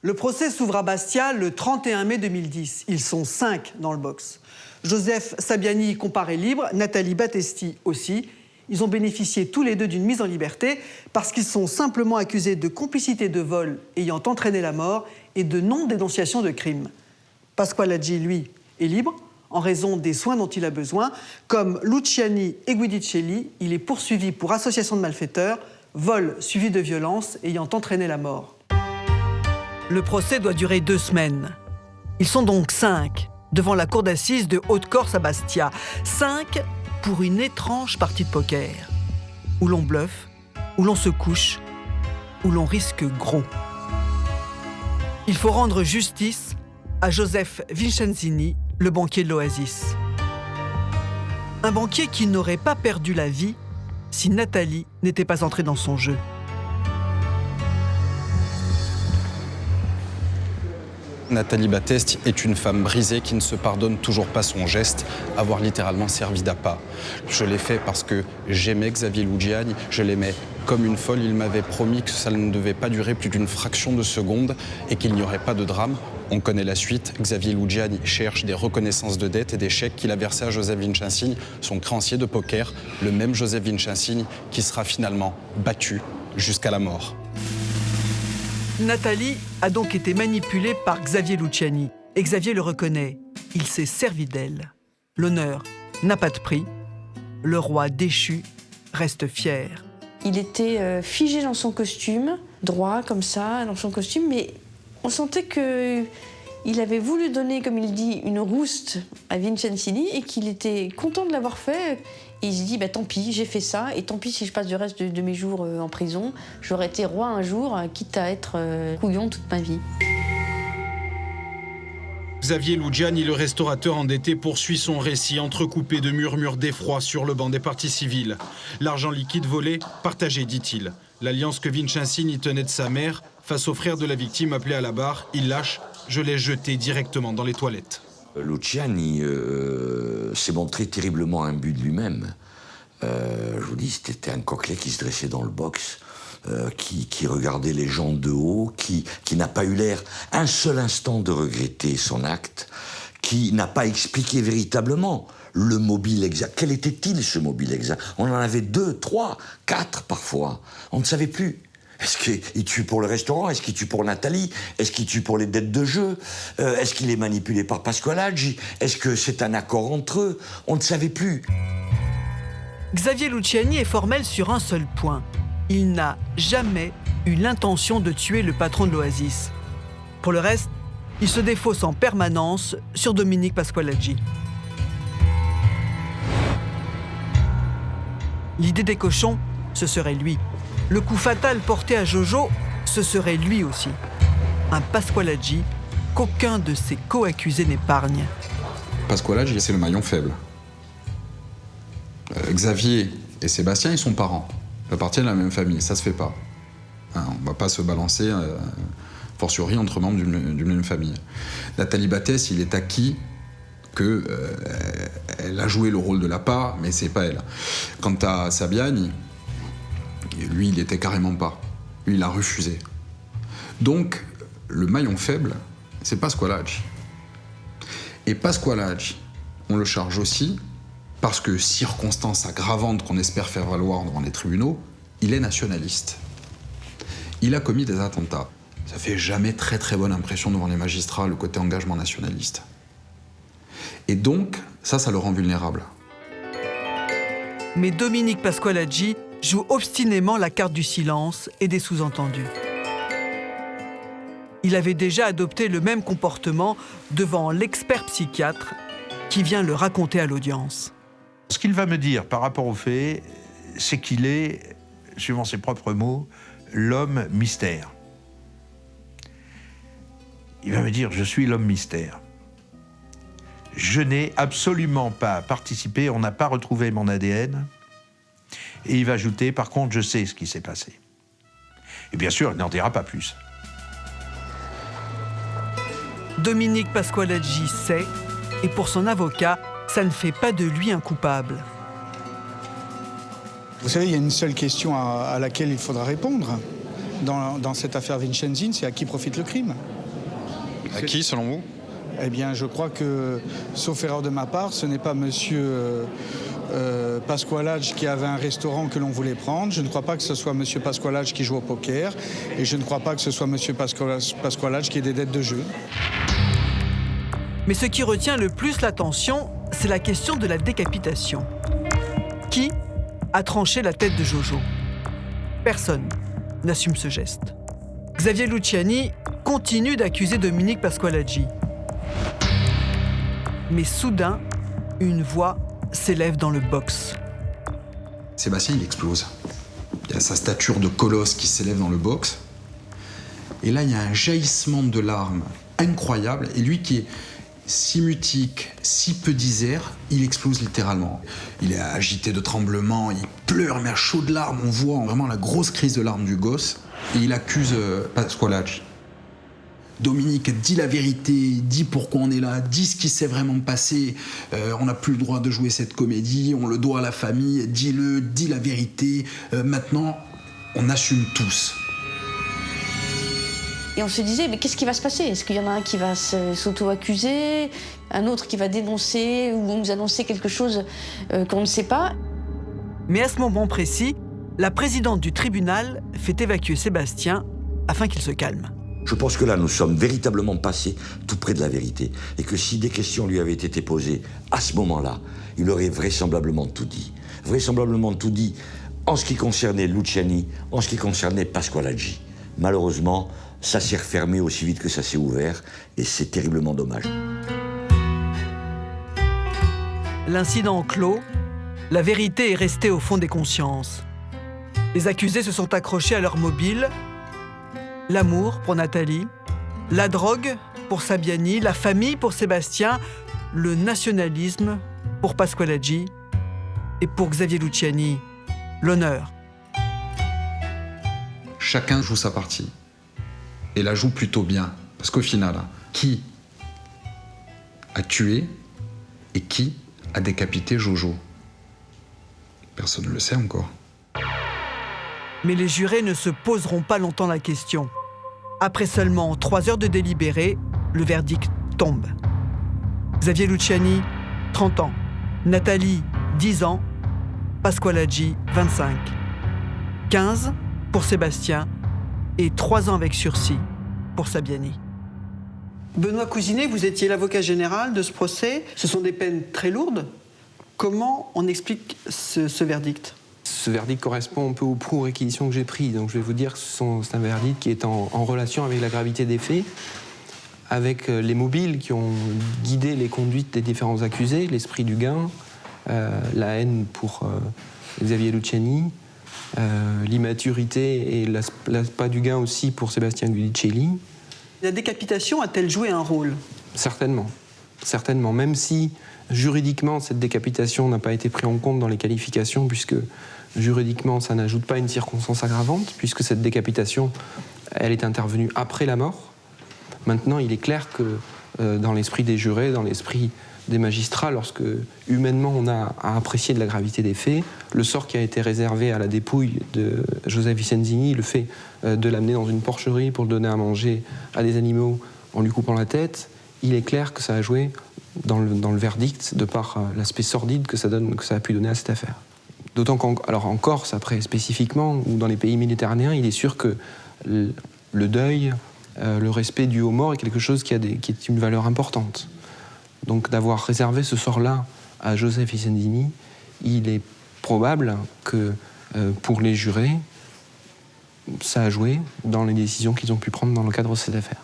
Le procès s'ouvre à Bastia le 31 mai 2010. Ils sont 5 dans le box. Joseph Sabiani comparé libre, Nathalie Battesti aussi. Ils ont bénéficié tous les deux d'une mise en liberté parce qu'ils sont simplement accusés de complicité de vol ayant entraîné la mort et de non-dénonciation de crime. Pasqualaggi, lui, est libre en raison des soins dont il a besoin. Comme Luciani et Guidicelli, il est poursuivi pour association de malfaiteurs, vol suivi de violence ayant entraîné la mort. Le procès doit durer 2 semaines. Ils sont donc 5 devant la cour d'assises de Haute-Corse à Bastia. 5 pour une étrange partie de poker, où l'on bluffe, où l'on se couche, où l'on risque gros. Il faut rendre justice à Joseph Vincenzini, le banquier de l'Oasis. Un banquier qui n'aurait pas perdu la vie si Nathalie n'était pas entrée dans son jeu. Nathalie Battesti est une femme brisée qui ne se pardonne toujours pas son geste, avoir littéralement servi d'appât. Je l'ai fait parce que j'aimais Xavier Luciani, je l'aimais comme une folle. Il m'avait promis que ça ne devait pas durer plus d'une fraction de seconde et qu'il n'y aurait pas de drame. On connaît la suite. Xavier Luciani cherche des reconnaissances de dettes et des chèques qu'il a versés à Joseph Vincenzini, son créancier de poker, le même Joseph Vincenzini qui sera finalement battu jusqu'à la mort. Nathalie a donc été manipulée par Xavier Luciani. Et Xavier le reconnaît, il s'est servi d'elle. L'honneur n'a pas de prix. Le roi déchu reste fier. Il était figé dans son costume, droit comme ça, dans son costume, mais on sentait qu'il avait voulu donner, comme il dit, une rouste à Vincenzini et qu'il était content de l'avoir fait. Et il se dit, tant pis, j'ai fait ça, et tant pis si je passe le reste de mes jours en prison. J'aurais été roi un jour, quitte à être couillon toute ma vie. Xavier Luciani, le restaurateur endetté, poursuit son récit entrecoupé de murmures d'effroi sur le banc des parties civiles. L'argent liquide volé, partagé, dit-il. L'alliance que Vincenzini tenait de sa mère, face au frère de la victime appelé à la barre, il lâche, je l'ai jeté directement dans les toilettes. Luciani s'est montré terriblement imbu de lui-même. Je vous dis, c'était un coquelet qui se dressait dans le box, qui regardait les gens de haut, qui n'a pas eu l'air un seul instant de regretter son acte, qui n'a pas expliqué véritablement le mobile exact. Quel était-il, ce mobile exact? On en avait 2, 3, 4 parfois. On ne savait plus. Est-ce qu'il tue pour le restaurant? Est-ce qu'il tue pour Nathalie? Est-ce qu'il tue pour les dettes de jeu? Est-ce qu'il est manipulé par Pasqualaggi? Est-ce que c'est un accord entre eux? On ne savait plus. Xavier Luciani est formel sur un seul point. Il n'a jamais eu l'intention de tuer le patron de l'Oasis. Pour le reste, il se défausse en permanence sur Dominique Pasqualaggi. L'idée des cochons, ce serait lui. Le coup fatal porté à Jojo, ce serait lui aussi. Un Pasqualaggi qu'aucun de ses co-accusés n'épargne. Pasqualaggi, c'est le maillon faible. Xavier et Sébastien, ils sont parents. Ils appartiennent à la même famille, ça se fait pas. On va pas se balancer, fortiori, entre membres d'une même famille. Nathalie Battès, il est acquis qu'elle a joué le rôle de la part, mais c'est pas elle. Quant à Sabiani, lui, il était carrément pas. Lui, il a refusé. Donc, le maillon faible, c'est Pasqualaggi. Et Pasqualaggi, on le charge aussi parce que, circonstance aggravante qu'on espère faire valoir devant les tribunaux, il est nationaliste. Il a commis des attentats. Ça fait jamais très très bonne impression devant les magistrats, le côté engagement nationaliste. Et donc, ça le rend vulnérable. Mais Dominique Pasqualaggi joue obstinément la carte du silence et des sous-entendus. Il avait déjà adopté le même comportement devant l'expert psychiatre qui vient le raconter à l'audience. Ce qu'il va me dire par rapport aux faits, c'est qu'il est, suivant ses propres mots, l'homme mystère. Il va me dire, je suis l'homme mystère. Je n'ai absolument pas participé, on n'a pas retrouvé mon ADN. Et il va ajouter, par contre, je sais ce qui s'est passé. Et bien sûr, il n'en dira pas plus. Dominique Pasqualaggi sait, et pour son avocat, ça ne fait pas de lui un coupable. Vous savez, il y a une seule question à laquelle il faudra répondre dans cette affaire Vincenzini, c'est à qui profite le crime? À qui, selon vous? Eh bien, je crois que, sauf erreur de ma part, ce n'est pas monsieur Pasqualaggi qui avait un restaurant que l'on voulait prendre. Je ne crois pas que ce soit monsieur Pasqualaggi qui joue au poker. Et je ne crois pas que ce soit monsieur Pasqualaggi qui ait des dettes de jeu. Mais ce qui retient le plus l'attention, c'est la question de la décapitation. Qui a tranché la tête de Jojo? Personne n'assume ce geste. Xavier Luciani continue d'accuser Dominique Pasqualaggi. Mais soudain, une voix s'élève dans le box. Sébastien, il explose. Il y a sa stature de colosse qui s'élève dans le box. Et là, il y a un jaillissement de larmes incroyable. Et lui qui est si mutique, si peu disert, il explose littéralement. Il est agité de tremblements, il pleure, mais à chaudes larmes. On voit vraiment la grosse crise de larmes du gosse. Et il accuse Pasqualaggi. Dominique, dis la vérité, dis pourquoi on est là, dis ce qui s'est vraiment passé. On n'a plus le droit de jouer cette comédie, on le doit à la famille, dis-le, dis la vérité. Maintenant, on assume tous. Et on se disait, mais qu'est-ce qui va se passer? Est-ce qu'il y en a un qui va s'auto-accuser, un autre qui va dénoncer ou nous annoncer quelque chose qu'on ne sait pas? Mais à ce moment précis, la présidente du tribunal fait évacuer Sébastien afin qu'il se calme. Je pense que là, nous sommes véritablement passés tout près de la vérité. Et que si des questions lui avaient été posées à ce moment-là, il aurait vraisemblablement tout dit. Vraisemblablement tout dit en ce qui concernait Luciani, en ce qui concernait Pasqualaggi. Malheureusement, ça s'est refermé aussi vite que ça s'est ouvert, et c'est terriblement dommage. L'incident clos, la vérité est restée au fond des consciences. Les accusés se sont accrochés à leur mobile. L'amour pour Nathalie, la drogue pour Sabiani, la famille pour Sébastien, le nationalisme pour Pasqualaggi et pour Xavier Luciani, l'honneur. Chacun joue sa partie. Et la joue plutôt bien. Parce qu'au final, qui a tué et qui a décapité Jojo? Personne ne le sait encore. Mais les jurés ne se poseront pas longtemps la question. Après seulement 3 heures de délibéré, le verdict tombe. Xavier Luciani, 30 ans. Nathalie, 10 ans. Pasqualaggi, 25. 15 pour Sébastien et 3 ans avec sursis pour Sabiani. Benoît Cousinet, vous étiez l'avocat général de ce procès. Ce sont des peines très lourdes. Comment on explique ce verdict ? Ce verdict correspond un peu aux pro-réquisitions que j'ai pris. Donc je vais vous dire que c'est un verdict qui est en relation avec la gravité des faits, avec les mobiles qui ont guidé les conduites des différents accusés, l'esprit du gain, la haine pour Xavier Luciani, l'immaturité et l'aspect du gain aussi pour Sébastien Guidicelli. La décapitation a-t-elle joué un rôle ? Certainement. Certainement. Même si juridiquement, cette décapitation n'a pas été prise en compte dans les qualifications, puisque juridiquement, ça n'ajoute pas une circonstance aggravante, puisque cette décapitation, elle est intervenue après la mort. Maintenant, il est clair que dans l'esprit des jurés, dans l'esprit des magistrats, lorsque humainement on a à apprécier de la gravité des faits, le sort qui a été réservé à la dépouille de Joseph Vicenzini, le fait de l'amener dans une porcherie pour le donner à manger à des animaux en lui coupant la tête, il est clair que ça a joué dans le verdict de par l'aspect sordide que ça a pu donner à cette affaire. D'autant qu'en Corse, après spécifiquement, ou dans les pays méditerranéens, il est sûr que le deuil, le respect dû aux morts est quelque chose qui est une valeur importante. Donc d'avoir réservé ce sort-là à Joseph Vicenzini, il est probable que pour les jurés, ça a joué dans les décisions qu'ils ont pu prendre dans le cadre de cette affaire.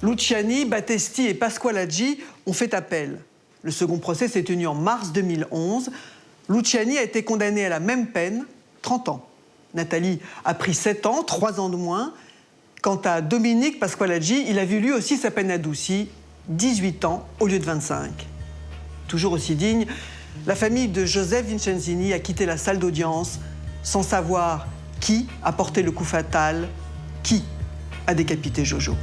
Luciani, Battesti et Pasqualaggi ont fait appel. Le second procès s'est tenu en mars 2011. Luciani a été condamné à la même peine, 30 ans. Nathalie a pris 7 ans, 3 ans de moins. Quant à Dominique Pasqualaggi, il a vu lui aussi sa peine adoucie, 18 ans au lieu de 25. Toujours aussi digne, la famille de Joseph Vicenzini a quitté la salle d'audience sans savoir qui a porté le coup fatal, qui a décapité Jojo.